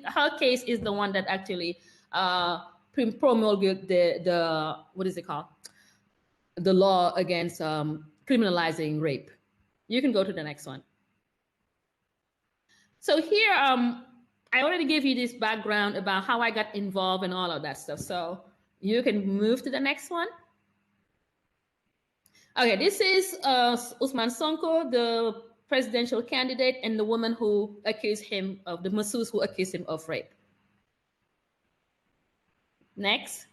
her case is the one that actually promulgated the what is it called? The law against criminalizing rape. You can go to the next one. So here, I already gave you this background about how I got involved and all of that stuff. So you can move to the next one. Okay, this is Ousmane Sonko, the presidential candidate, and the woman who accused him of, the masseuse who accused him of rape. Next.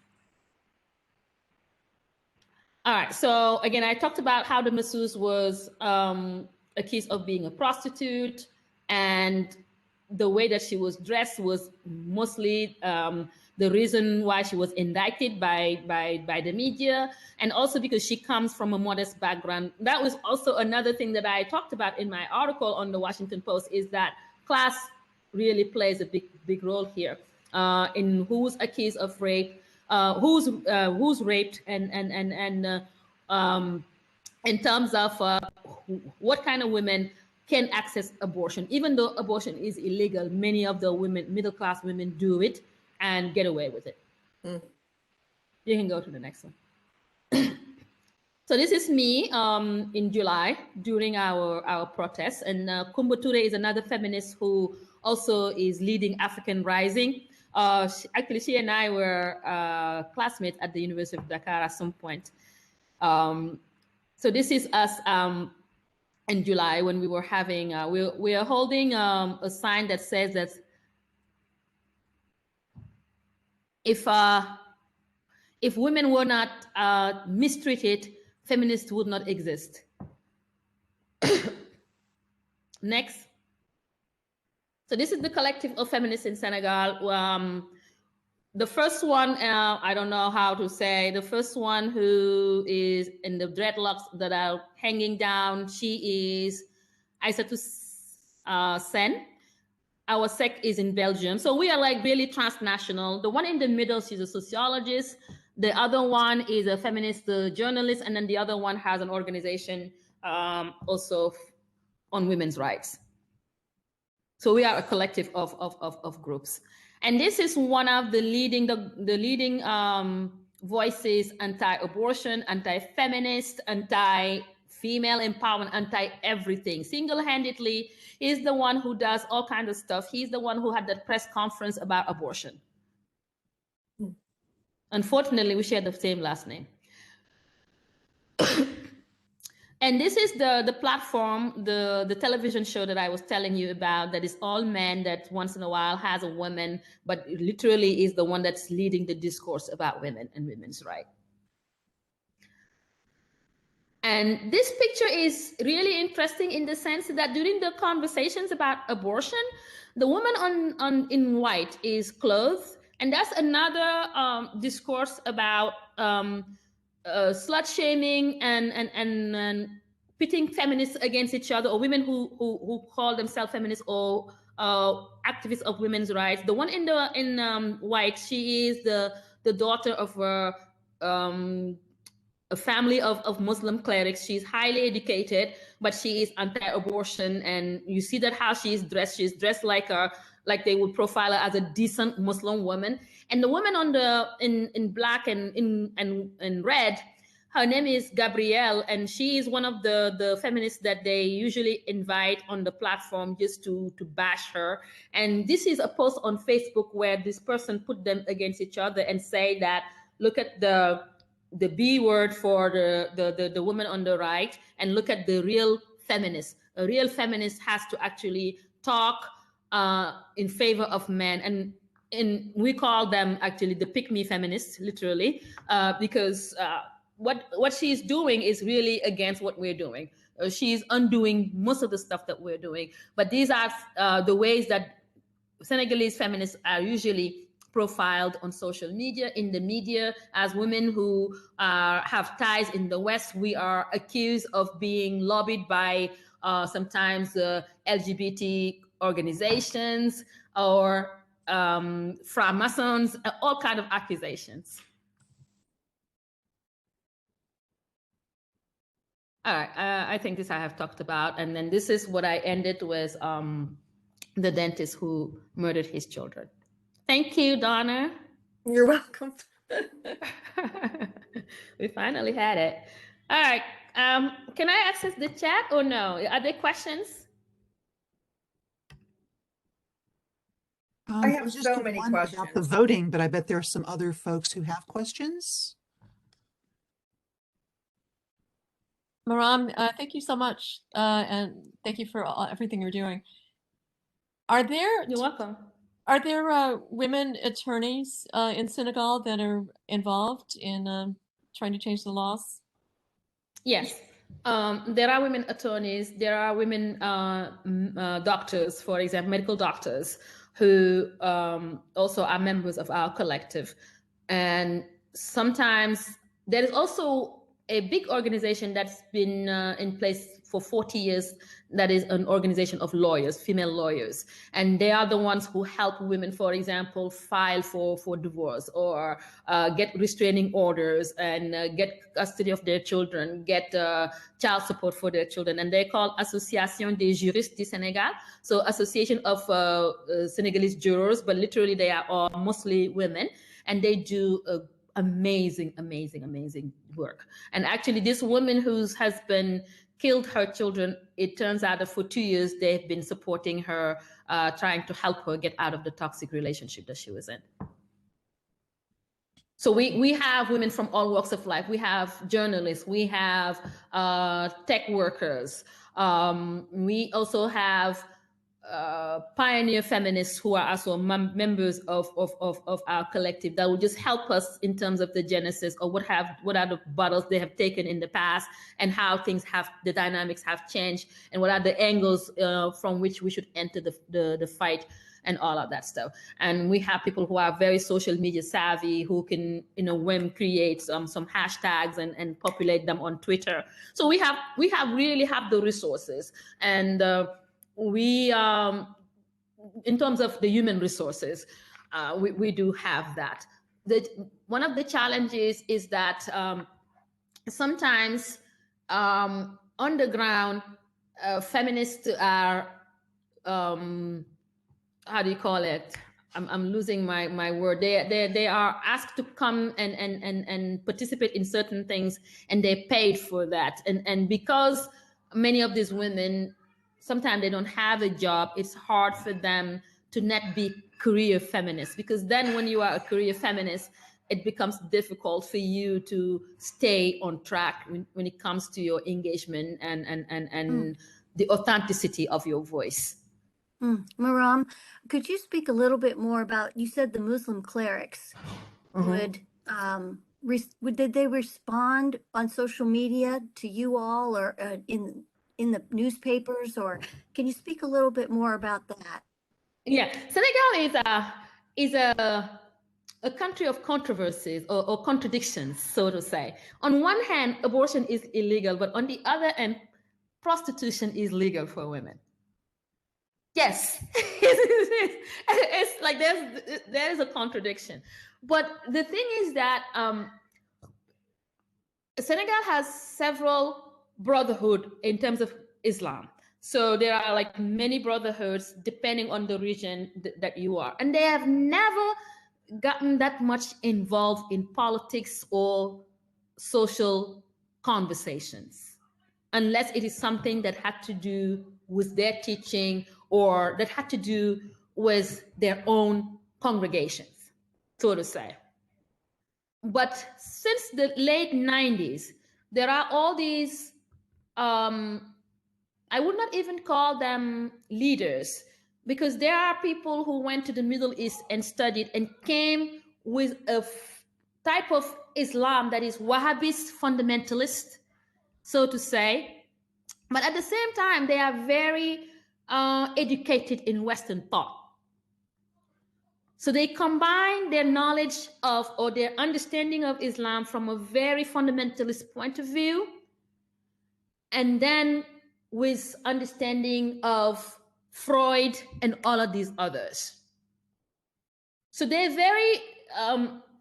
All right, so again, I talked about how the masseuse was accused of being a prostitute, and the way that she was dressed was mostly the reason why she was indicted by the media, and also because she comes from a modest background. That was also another thing that I talked about in my article on the Washington Post, is that class really plays a big role here in who's accused of rape, who's raped, and in terms of what kind of women can access abortion. Even though abortion is illegal, many of the women, middle-class women, do it and get away with it. You can go to the next one. So this is me in July during our protests, and Kumba Toure is another feminist who also is leading African Rising. Actually, she and I were classmates at the University of Dakar at some point. So this is us in July when we were having, we are holding a sign that says that if women were not mistreated, feminists would not exist. Next. So this is the collective of feminists in Senegal. The first one, I don't know how to say, the first one who is in the dreadlocks that are hanging down, she is Aïssatou Sen. Our sect is in Belgium. So we are like really transnational. The one in the middle, she's a sociologist. The other one is a feminist journalist. And then the other one has an organization also on women's rights. So we are a collective of groups. And this is one of the leading voices, anti-abortion, anti-feminist, anti-female empowerment, anti-everything. Single-handedly, he's the one who does all kinds of stuff. He's the one who had that press conference about abortion. Unfortunately, we share the same last name. And this is the platform, the television show that I was telling you about, that is all men, that once in a while has a woman, but literally is the one that's leading the discourse about women and women's rights. And this picture is really interesting in the sense that during the conversations about abortion, the woman in white is clothed. And that's another discourse about slut shaming and pitting feminists against each other, or women who call themselves feminists or activists of women's rights. The one in white, she is the daughter of a family of Muslim clerics. She's highly educated, but she is anti-abortion, and you see that how she is dressed. She's dressed like they would profile her as a decent Muslim woman. And the woman on in black and in red, her name is Gabrielle, and she is one of the feminists that they usually invite on the platform just to bash her. And this is a post on Facebook where this person put them against each other and say that, look at the B word for the woman on the right, and look at the real feminist. A real feminist has to actually talk in favor of men, and we call them actually the pick-me feminists, literally, because what she's doing is really against what we're doing. she's undoing most of the stuff that we're doing. But these are the ways that Senegalese feminists are usually profiled on social media, in the media, as women who have ties in the West. We are accused of being lobbied by sometimes LGBT organizations or Freemasons, all kind of accusations. All right, I think this I have talked about. And then this is what I ended with, the dentist who murdered his children. Thank you, Donna. You're welcome. We finally had it. All right. Can I access the chat or no? Are there questions? I have was just so many one about the questions. voting, but I bet there are some other folks who have questions. Marame, thank you so much, and thank you for everything you're doing. Are there? You're welcome. Are there women attorneys in Senegal that are involved in trying to change the laws? Yes. There are women attorneys. There are women doctors, for example, medical doctors, who also are members of our collective. And sometimes there is also a big organization that's been in place for 40 years, that is an organization of lawyers, female lawyers. And they are the ones who help women, for example, file for divorce, or get restraining orders, and get custody of their children, get child support for their children. And they're called Association des Juristes du Sénégal, so Association of Senegalese Jurors, but literally they are all mostly women, and they do amazing work. And actually, this woman whose husband killed her children, it turns out that for 2 years they've been supporting her, trying to help her get out of the toxic relationship that she was in. So we have women from all walks of life. We have journalists, we have tech workers, we also have pioneer feminists who are also members of our collective, that will just help us in terms of the genesis, or what are the battles they have taken in the past, and how things have, the dynamics have changed, and what are the angles from which we should enter the fight, and all of that stuff. And we have people who are very social media savvy, who can, in a whim, create some hashtags and populate them on Twitter. So we really have the resources. And we, in terms of the human resources, we do have that. One of the challenges is that sometimes on the ground, feminists are, how do you call it? I'm losing my word. They are asked to come and participate in certain things, and they're paid for that. And because many of these women, sometimes they don't have a job, it's hard for them to not be career feminists, because then when you are a career feminist, it becomes difficult for you to stay on track when it comes to your engagement and the authenticity of your voice. Marame, could you speak a little bit more about, you said the Muslim clerics would, did they respond on social media to you all, or in the newspapers, or can you speak a little bit more about that? Yeah, Senegal is a country of controversies or contradictions, so to say. On one hand, abortion is illegal, but on the other hand, prostitution is legal for women. Yes, it's like there is a contradiction. But the thing is that Senegal has several brotherhood in terms of Islam. So there are like many brotherhoods depending on the region that you are. And they have never gotten that much involved in politics or social conversations, unless it is something that had to do with their teaching, or that had to do with their own congregations, so to say. But since the late 90s, there are all these, I would not even call them leaders, because there are people who went to the Middle East and studied and came with a type of Islam that is Wahhabist fundamentalist, so to say. But at the same time, they are very educated in Western thought. So they combine their knowledge of or their understanding of Islam from a very fundamentalist point of view, and then with understanding of Freud and all of these others. So they're very,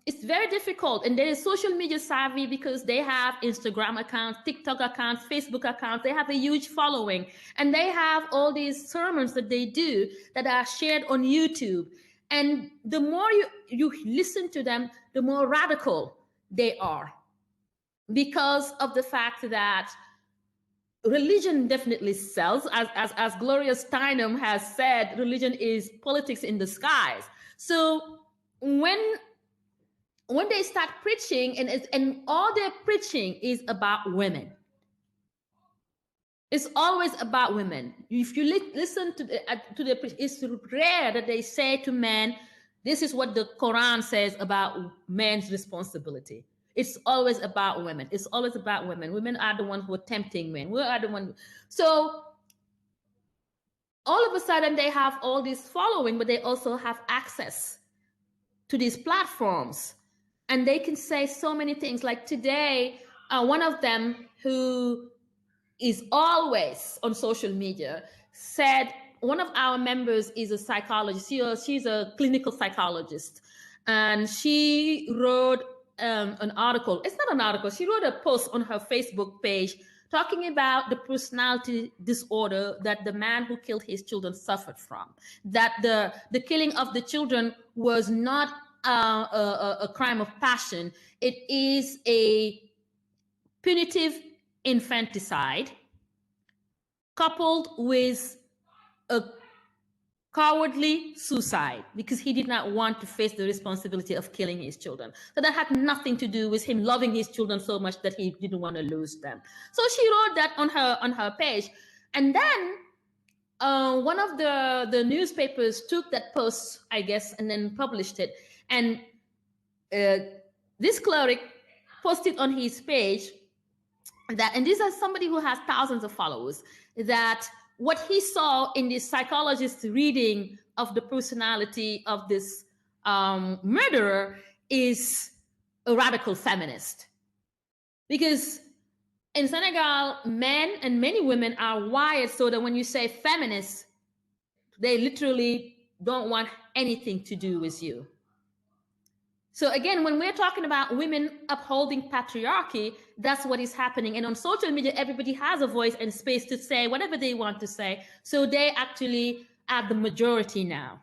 it's very difficult. And they're social media savvy because they have Instagram accounts, TikTok accounts, Facebook accounts. They have a huge following. And they have all these sermons that they do that are shared on YouTube. And the more you listen to them, the more radical they are. Because of the fact that religion definitely sells. As Gloria Steinem has said, religion is politics in disguise. So when they start preaching, and all their preaching is about women, it's always about women. If you listen to the preach, it's rare that they say to men, this is what the Quran says about men's responsibility. It's always about women. It's always about women. Women are the ones who are tempting men. We are the ones. So all of a sudden they have all this following, but they also have access to these platforms. And they can say so many things. Like today, one of them who is always on social media said, one of our members is a psychologist. She's a clinical psychologist. And she wrote an article. It's not an article. She wrote a post on her Facebook page talking about the personality disorder that the man who killed his children suffered from. That the killing of the children was not a crime of passion. It is a punitive infanticide coupled with a cowardly suicide, because he did not want to face the responsibility of killing his children. So that had nothing to do with him loving his children so much that he didn't want to lose them. So she wrote that on her page. And then one of the newspapers took that post, I guess, and then published it. And this cleric posted on his page that, and this is somebody who has thousands of followers, that what he saw in this psychologist's reading of the personality of this murderer is a radical feminist. Because in Senegal, men and many women are wired so that when you say feminist, they literally don't want anything to do with you. So again, when we're talking about women upholding patriarchy, that's what is happening. And on social media, everybody has a voice and space to say whatever they want to say. So they actually are the majority now.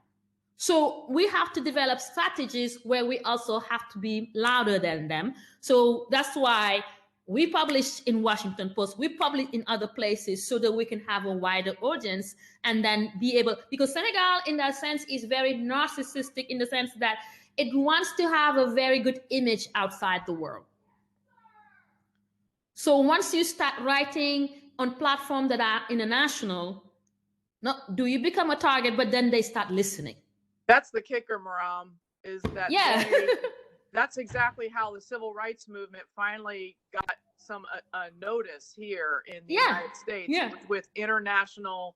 So we have to develop strategies where we also have to be louder than them. So that's why we publish in Washington Post, we publish in other places so that we can have a wider audience and then be able, because Senegal in that sense is very narcissistic in the sense that it wants to have a very good image outside the world. So once you start writing on platforms that are international, do you become a target, but then they start listening. That's the kicker, Marame, is that that's exactly how the civil rights movement finally got some notice here in the United States with international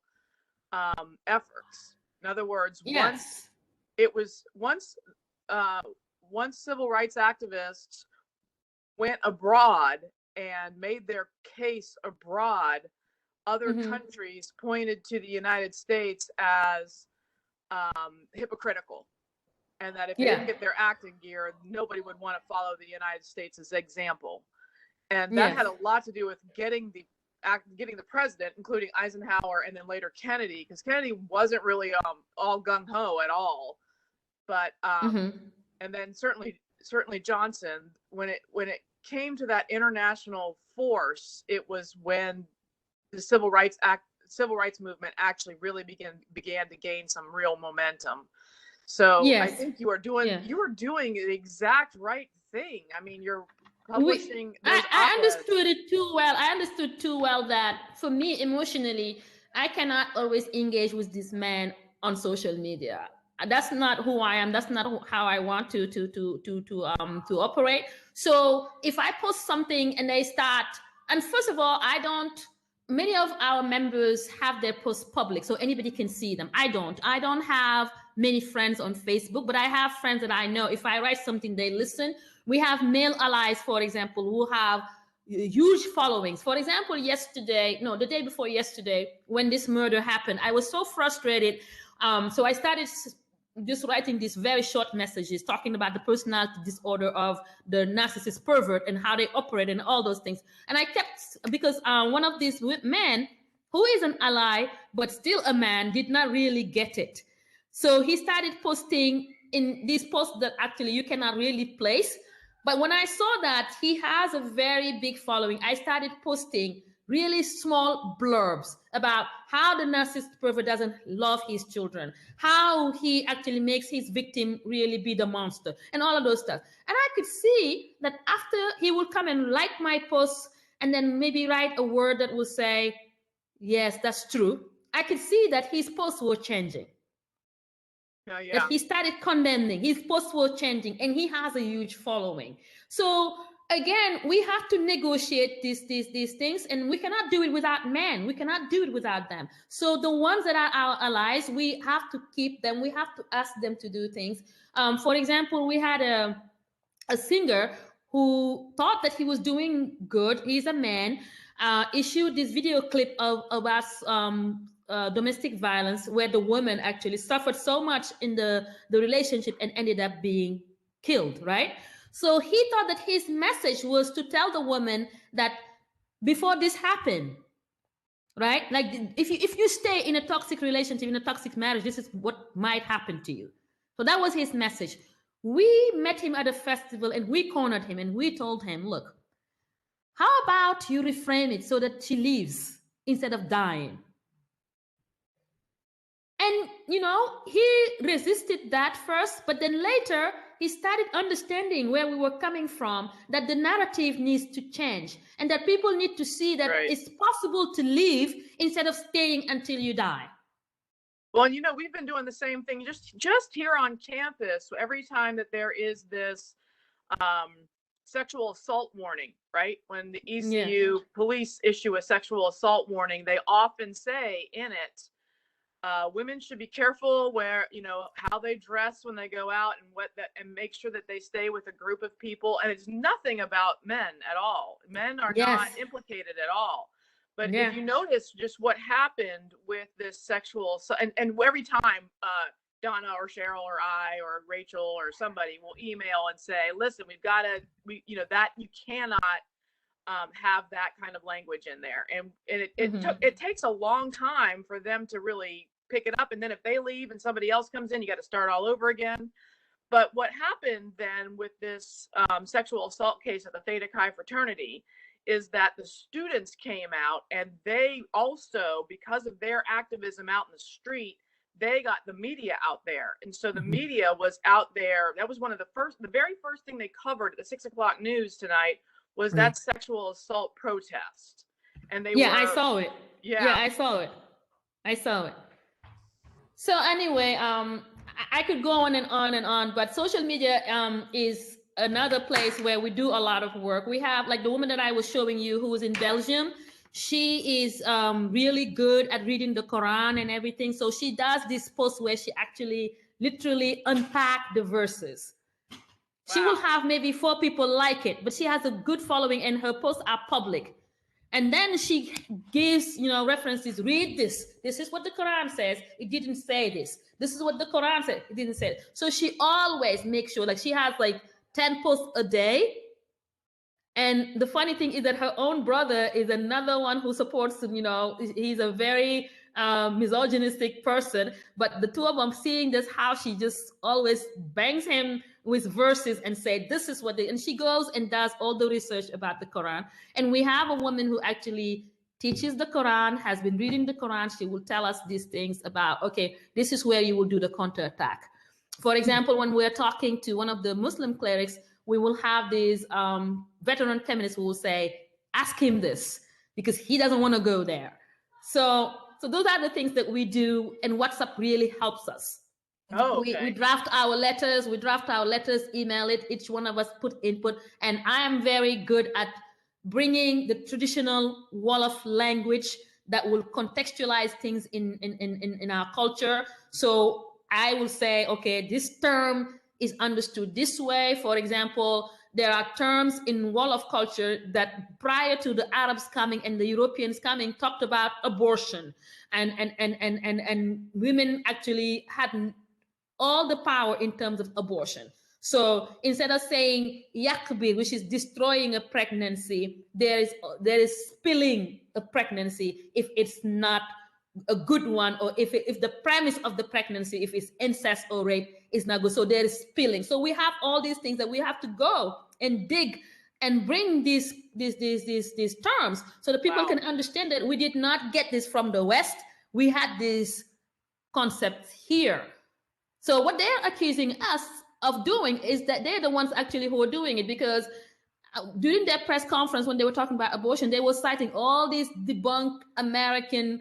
efforts. In other words, once civil rights activists went abroad and made their case abroad, other countries pointed to the United States as hypocritical, and that if they didn't get their act in gear, nobody would want to follow the United States as example. And that had a lot to do with getting the president, including Eisenhower and then later Kennedy, because Kennedy wasn't really all gung-ho at all. But and then certainly Johnson, when it came to that international force, it was when the civil rights movement actually really began to gain some real momentum. So I think you are doing the exact right thing. I mean, you're publishing. I understood it too well. I understood too well that for me emotionally, I cannot always engage with this man on social media. That's not who I am. That's not how I want to operate. So if I post something and they start, and first of all, I don't many of our members have their posts public, so anybody can see them. I don't have many friends on Facebook, but I have friends that I know. If I write something, they listen. We have male allies, for example, who have huge followings. For example, the day before yesterday, when this murder happened, I was so frustrated. So I started just writing these very short messages talking about the personality disorder of the narcissist pervert and how they operate and all those things. And I kept, because one of these men who is an ally but still a man did not really get it. So he started posting in these posts that actually you cannot really place. But when I saw that he has a very big following, I started posting really small blurbs about how the narcissist pervert doesn't love his children, how he actually makes his victim really be the monster, and all of those stuff. And I could see that after he would come and like my posts and then maybe write a word that would say, yes, that's true, I could see that his posts were changing. That he started condemning, his posts were changing, and he has a huge following. So again, we have to negotiate these things, and we cannot do it without men. We cannot do it without them. So the ones that are our allies, we have to keep them. We have to ask them to do things. For example, we had a singer who thought that he was doing good. He's a man, issued this video clip about domestic violence, where the woman actually suffered so much in the relationship and ended up being killed, right? So he thought that his message was to tell the woman that before this happened, right? Like if you stay in a toxic relationship, in a toxic marriage, this is what might happen to you. So that was his message. We met him at a festival and we cornered him and we told him, look, how about you reframe it so that she leaves instead of dying? And, he resisted that first, but then later he started understanding where we were coming from, that the narrative needs to change and that people need to see that it's possible to leave instead of staying until you die. Well, and we've been doing the same thing just here on campus. Every time that there is this sexual assault warning, right? When the ECU police issue a sexual assault warning, they often say in it, women should be careful where, how they dress when they go out and make sure that they stay with a group of people. And it's nothing about men at all. Men are not implicated at all. But if you notice just what happened with this sexual, and every time Donna or Cheryl or I or Rachel or somebody will email and say, listen, that you cannot have that kind of language in there. And it takes a long time for them to really pick it up. And then if they leave and somebody else comes in, you got to start all over again. But what happened then with this sexual assault case at the Theta Chi fraternity is that the students came out and they also, because of their activism out in the street, they got the media out there. And so the media was out there. That was one of the very first thing they covered at the 6 o'clock news tonight was that sexual assault protest. And they I saw it. I saw it. So anyway, I could go on and on and on, but social media is another place where we do a lot of work. We have, like, the woman that I was showing you who was in Belgium. She is really good at reading the Quran and everything. So she does this post where she actually literally unpack the verses. She will have maybe 4 people like it, but she has a good following and her posts are public. And then she gives, references, read this. This is what the Quran says. It didn't say this. This is what the Quran said. It didn't say it. So she always makes sure, like, she has like 10 posts a day. And the funny thing is that her own brother is another one who supports him. He's a very misogynistic person, but the two of them seeing this, how she just always bangs him with verses and say, this is what and she goes and does all the research about the Quran. And we have a woman who actually teaches the Quran, has been reading the Quran. She will tell us these things about, okay, this is where you will do the counterattack. For example, when we're talking to one of the Muslim clerics, we will have these veteran feminists who will say, ask him this, because he doesn't want to go there. So those are the things that we do, and WhatsApp really helps us. We draft our letters, email it, each one of us put input, and I am very good at bringing the traditional Wolof language that will contextualize things in our culture. So I will say, okay, this term is understood this way. For example, there are terms in Wolof culture that prior to the Arabs coming and the Europeans coming talked about abortion, and women actually had all the power in terms of abortion. So instead of saying yakbir, which is destroying a pregnancy, there is spilling a pregnancy if it's not a good one, or if the premise of the pregnancy, if it's incest or rape, is not good. So there is spilling. So we have all these things that we have to go and dig and bring these terms so that people can understand that we did not get this from the West. We had these concepts here. So what they're accusing us of doing is that they're the ones actually who are doing it, because during their press conference, when they were talking about abortion, they were citing all these debunked American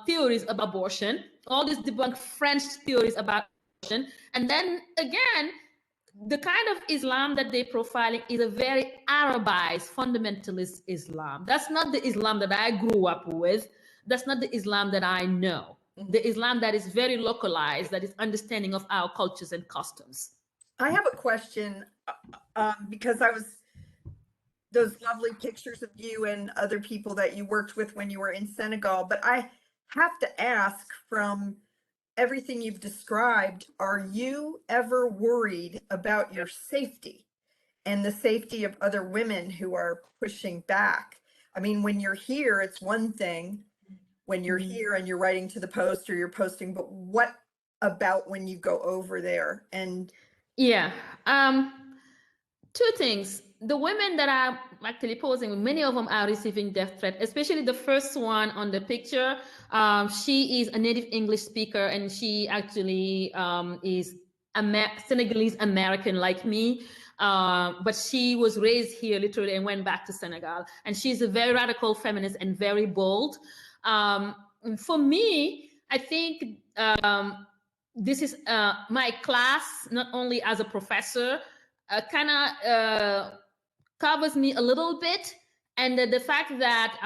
theories about abortion, all these debunked French theories about abortion. And then again, the kind of Islam that they're profiling is a very Arabized fundamentalist Islam. That's not the Islam that I grew up with. That's not the Islam that I know. The Islam that is very localized, that is understanding of our cultures and customs. I have a question because those lovely pictures of you and other people that you worked with when you were in Senegal, but I have to ask, from everything you've described, are you ever worried about your safety and the safety of other women who are pushing back? I mean, when you're here, it's one thing. When you're here and you're writing to the Post or you're posting, but what about when you go over there? And yeah, two things. The women that are actually posing, many of them are receiving death threat, especially the first one on the picture. She is a native English speaker, and she actually is Senegalese American like me. But she was raised here literally and went back to Senegal. And she's a very radical feminist and very bold. For me, I think this is my class, not only as a professor, kind of covers me a little bit. And the fact that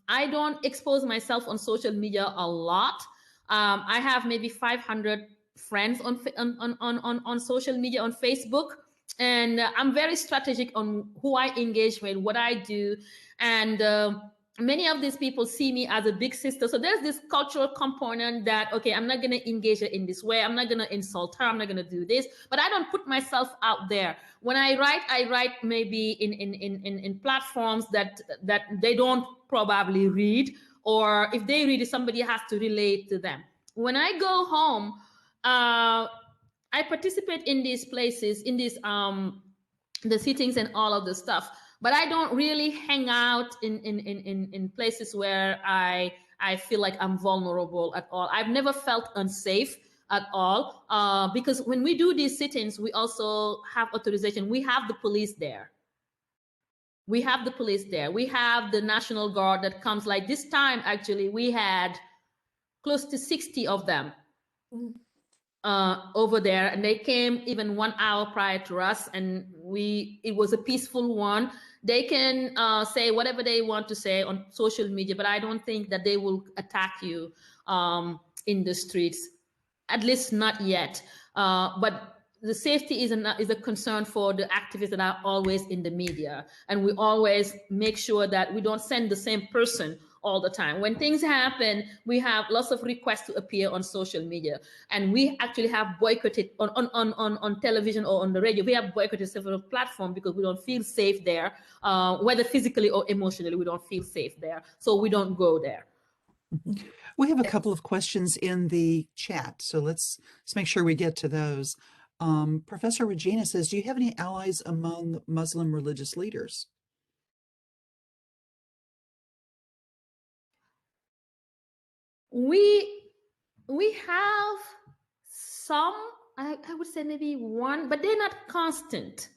I don't expose myself on social media a lot. I have maybe 500 friends on social media, on Facebook. And I'm very strategic on who I engage with, what I do. And many of these people see me as a big sister. So there's this cultural component that, okay, I'm not going to engage her in this way. I'm not going to insult her. I'm not going to do this. But I don't put myself out there. When I write maybe in platforms that they don't probably read, or if they read it, somebody has to relate to them. When I go home, I participate in these places, in these the sittings and all of the stuff. But I don't really hang out in places where I feel like I'm vulnerable at all. I've never felt unsafe at all, because when we do these sit-ins, we also have authorization. We have the police there. We have the police there. We have the National Guard that comes. Like this time, actually, we had close to 60 of them over there, and they came even 1 hour prior to us, and it was a peaceful one. They can say whatever they want to say on social media, but I don't think that they will attack you in the streets, at least not yet. But the safety is a concern for the activists that are always in the media, and we always make sure that we don't send the same person all the time. When things happen, we have lots of requests to appear on social media, and we actually have boycotted on television or on the radio. We have boycotted several platforms because we don't feel safe there, whether physically or emotionally. We don't feel safe there, so we don't go there. We have a couple of questions in the chat, so let's make sure we get to those. Professor Regina says, do you have any allies among Muslim religious leaders? We have some, I would say maybe one, but they're not constant.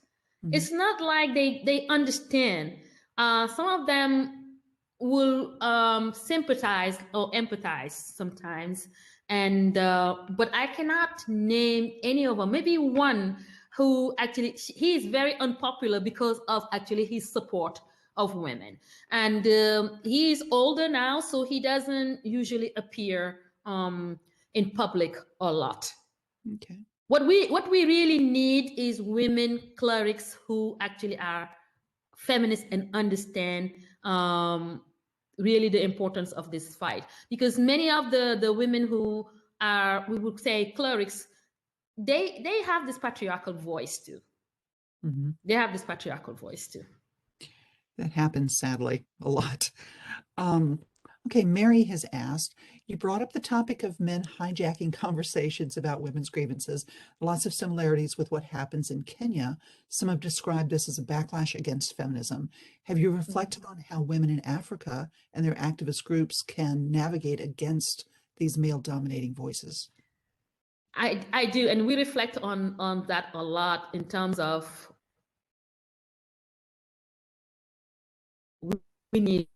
Mm-hmm. It's not like they understand. Some of them will sympathize or empathize sometimes, and but I cannot name any of them. Maybe one who actually, he is very unpopular because of actually his support of women. And he's older now, so he doesn't usually appear in public a lot. Okay. What we really need is women clerics who actually are feminists and understand really the importance of this fight. Because many of the women who are, we would say, clerics, they have this patriarchal voice too. Mm-hmm. They have this patriarchal voice too. That happens, sadly, a lot. Okay, Mary has asked, you brought up the topic of men hijacking conversations about women's grievances. Lots of similarities with what happens in Kenya. Some have described this as a backlash against feminism. Have you reflected on how women in Africa and their activist groups can navigate against these male-dominating voices? I do, and we reflect on that a lot in terms of we need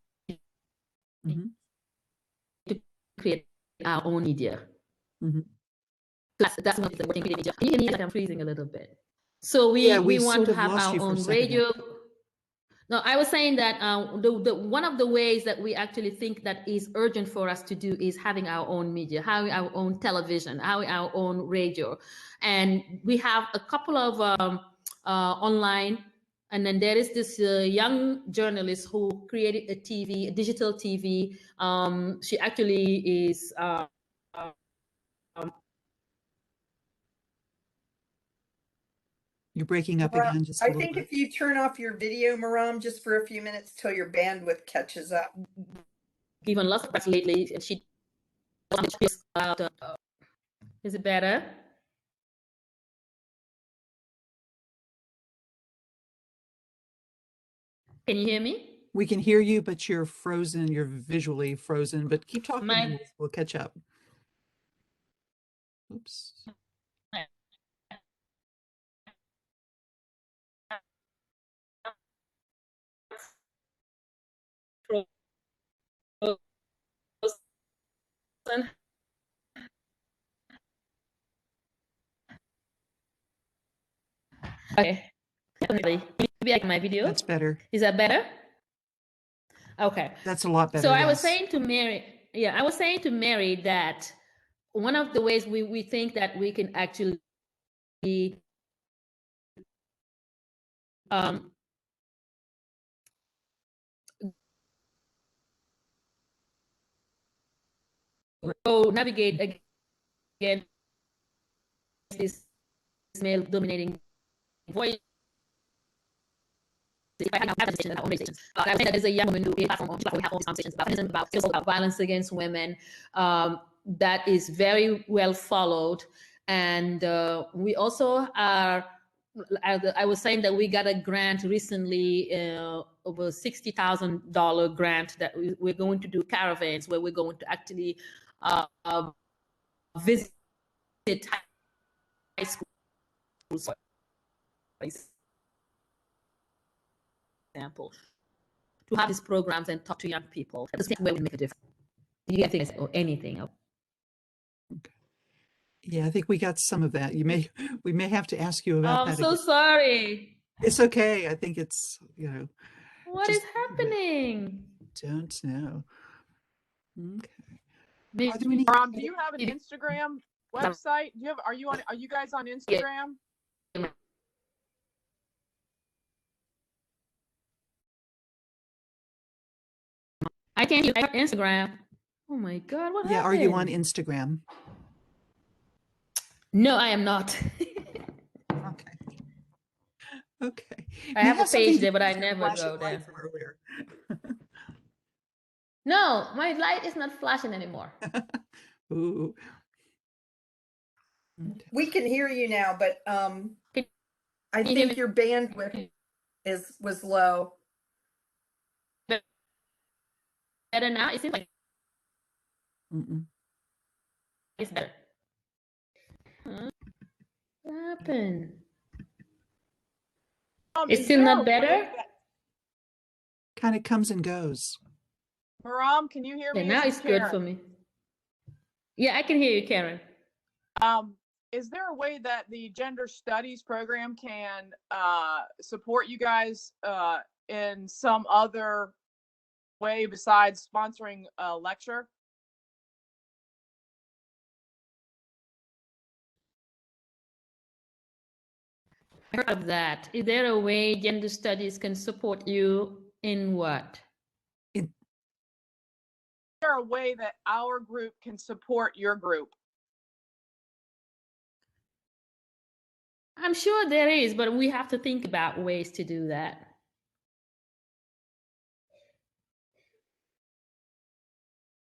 to create our own media. That's one of the working media. Can you hear me? Like I'm freezing a little bit. So we want to have our own radio. No, I was saying that one of the ways that we actually think that is urgent for us to do is having our own media, having our own television, having our own radio. And we have a couple of online, and then there is this young journalist who created a digital TV. She actually is You're breaking up again just a little bit. I think if you turn off your video, Marame, just for a few minutes till your bandwidth catches up. Given lots of press lately, and she is it better? Can you hear me? We can hear you, but you're frozen. You're visually frozen, but keep talking and we'll catch up. Oops. Okay. Maybe like my video. That's better. Is that better? Okay. That's a lot better. So I was saying to Mary, I was saying to Mary that one of the ways we think that we can actually go navigate against this male dominating voice. I was saying that there's a young woman who is platform we have all these conversations about feminism, about violence against women. That is very well followed, and we also are. I was saying that we got a grant recently, over $60,000 grant that we're going to do caravans where we're going to actually visit high schools, for example, to have these programs and talk to young people at the same way we make a difference. You get things or anything. Okay. Yeah, I think we got some of that. We may have to ask you about that. I'm so sorry. It's okay. I think it's, What is happening? Don't know. Okay. Do you have an Instagram website? Are you guys on Instagram? I can't use Instagram. Oh my God, what happened? Yeah, are you on Instagram? No, I am not. Okay. Okay. I have a page there, but I never go there. No, my light is not flashing anymore. Ooh. We can hear you now, but I think your bandwidth was low. Better now? It seems like it's better. Huh? What happened? It's still not better? Kind of comes and goes. Marame, can you hear me? Yeah, now it's good for me. Yeah, I can hear you, Karen. Is there a way that the gender studies program can support you guys in some other way besides sponsoring a lecture? Of that, is there a way gender studies can support you in what? Is there a way that our group can support your group? I'm sure there is, but we have to think about ways to do that.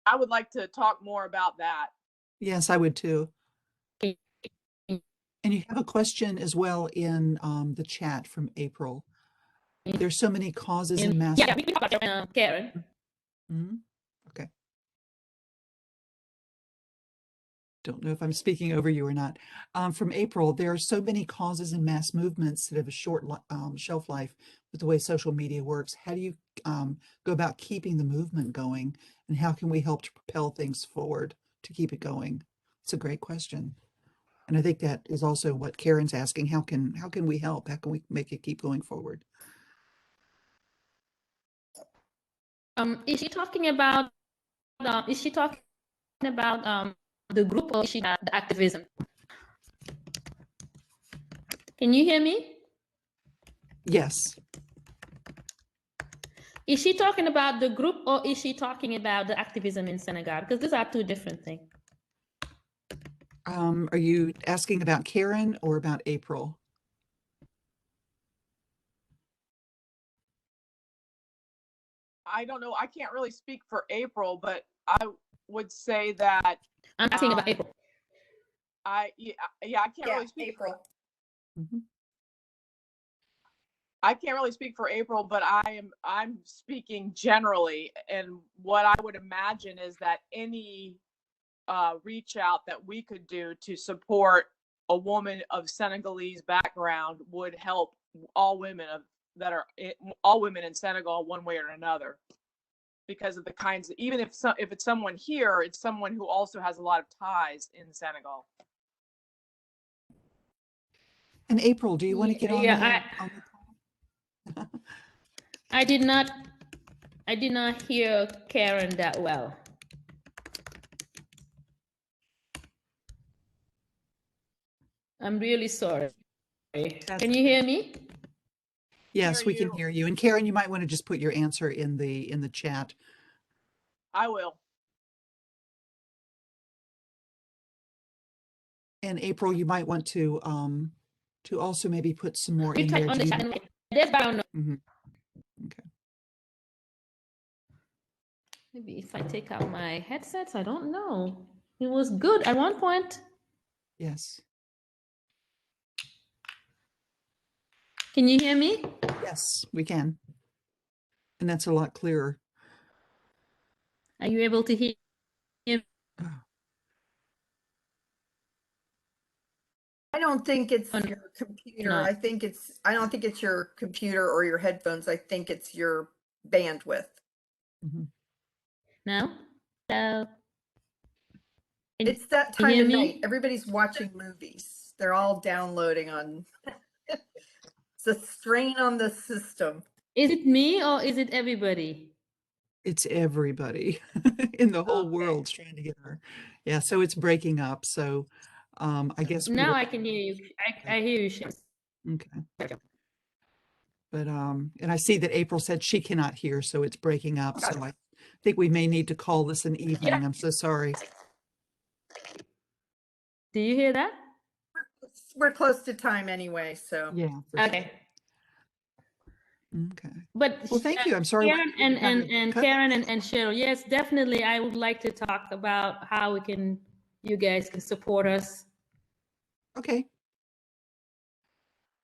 I would like to talk more about that. Yes, I would too. And you have a question as well in the chat from April. There's so many causes in mass. Yeah, we can talk about that, Karen. Okay. Don't know if I'm speaking over you or not. From April, there are so many causes and mass movements that have a short shelf life with the way social media works. How do you go about keeping the movement going, and how can we help to propel things forward to keep it going? It's a great question. And I think that is also what Karen's asking. How can we help? How can we make it keep going forward? Is she talking about the group, or is she about the activism? Can you hear me? Yes. Is she talking about the group, or is she talking about the activism in Senegal? Because these are two different things. Are you asking about Karen or about April? I don't know. I can't really speak for April, but I would say that I'm asking about April. I can't really speak April. I can't really speak for April, but I'm speaking generally, and what I would imagine is that any reach out that we could do to support a woman of Senegalese background would help all women in Senegal one way or another, because of the kinds of, even if it's someone here, it's someone who also has a lot of ties in Senegal. And April, do you want to get on the call? I did not hear Karen that well. I'm really sorry. Can you hear me? Yes, we can hear you. And Karen, you might want to just put your answer in the chat. I will. And April, you might want to also maybe put some more in there. On the chat. Okay. Maybe if I take out my headsets, I don't know. It was good at one point. Yes. Can you hear me? Yes, we can. And that's a lot clearer. Are you able to hear me? I don't think it's your computer. No. I don't think it's your computer or your headphones. I think it's your bandwidth. No? It's that time of night. Everybody's watching movies. They're all downloading on. It's a strain on the system. Is it me or is it everybody? It's everybody in the whole world's trying to get her. Yeah, so it's breaking up. So I guess now I can hear you. I hear you. Okay. But and I see that April said she cannot hear, so it's breaking up. So I think we may need to call this an evening. I'm so sorry. Do you hear that? We're close to time anyway, so yeah. Okay. Okay. But well, thank you. I'm sorry. Karen and Karen and Cheryl. Yes, definitely. I would like to talk about how you guys can support us. Okay.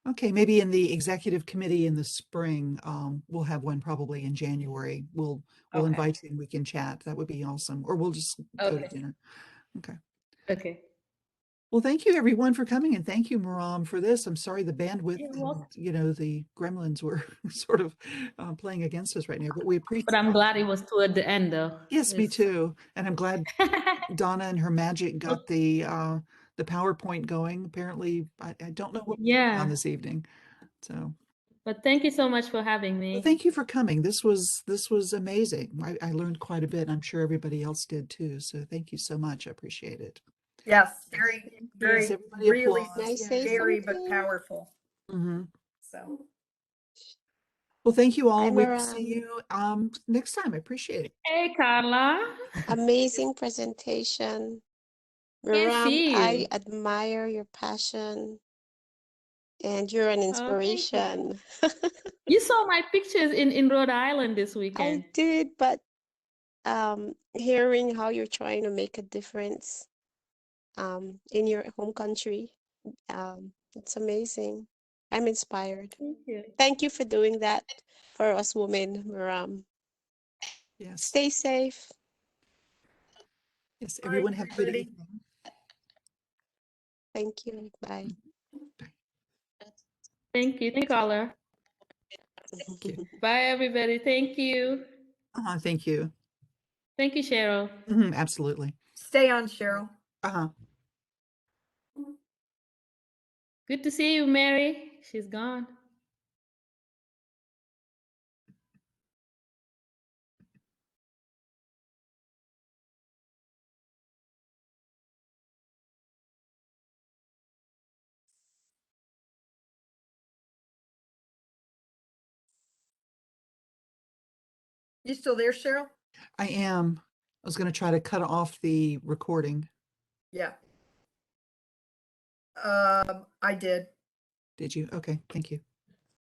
Okay, maybe in the executive committee in the spring, we'll have one probably in January. We'll invite you and we can chat. That would be awesome. Or we'll just go to dinner. Okay. Okay. Well, thank you everyone for coming, and thank you, Marame, for this. I'm sorry the bandwidth, and, the gremlins were sort of playing against us right now, but we appreciate. But I'm glad it was toward the end, though. Yes, me too. And I'm glad Donna and her magic got the PowerPoint going. Apparently, I don't know what we're on this evening. So But thank you so much for having me. Well, thank you for coming. This was amazing. I learned quite a bit. I'm sure everybody else did too. So thank you so much. I appreciate it. Yes, very, Please, very, everybody really applause. Can I say scary but something? powerful. Mhm. So, Well, thank you all. Hi, We will see Marame. you next time. I appreciate it. Hey, Carla. Amazing presentation. Can't Marame, see I you. admire your passion and you're an Oh, thank you. inspiration. You saw my pictures in Rhode Island this I weekend. did, but hearing how you're trying to make a difference in your home country, it's amazing. I'm inspired. Thank you. Thank you for doing that for us women, Marame. Yes. Stay safe. Yes. bye, Everyone have a good everybody. evening. Thank you. Bye. Thank you, Carla. Thank you. Bye, everybody. Thank you. Thank you. Thank you, Cheryl. Absolutely. Stay on, Cheryl. Good to see you, Mary. She's gone. You still there, Cheryl? I am. I was going to try to cut off the recording. Yeah. I did. Did you? Okay. Thank you.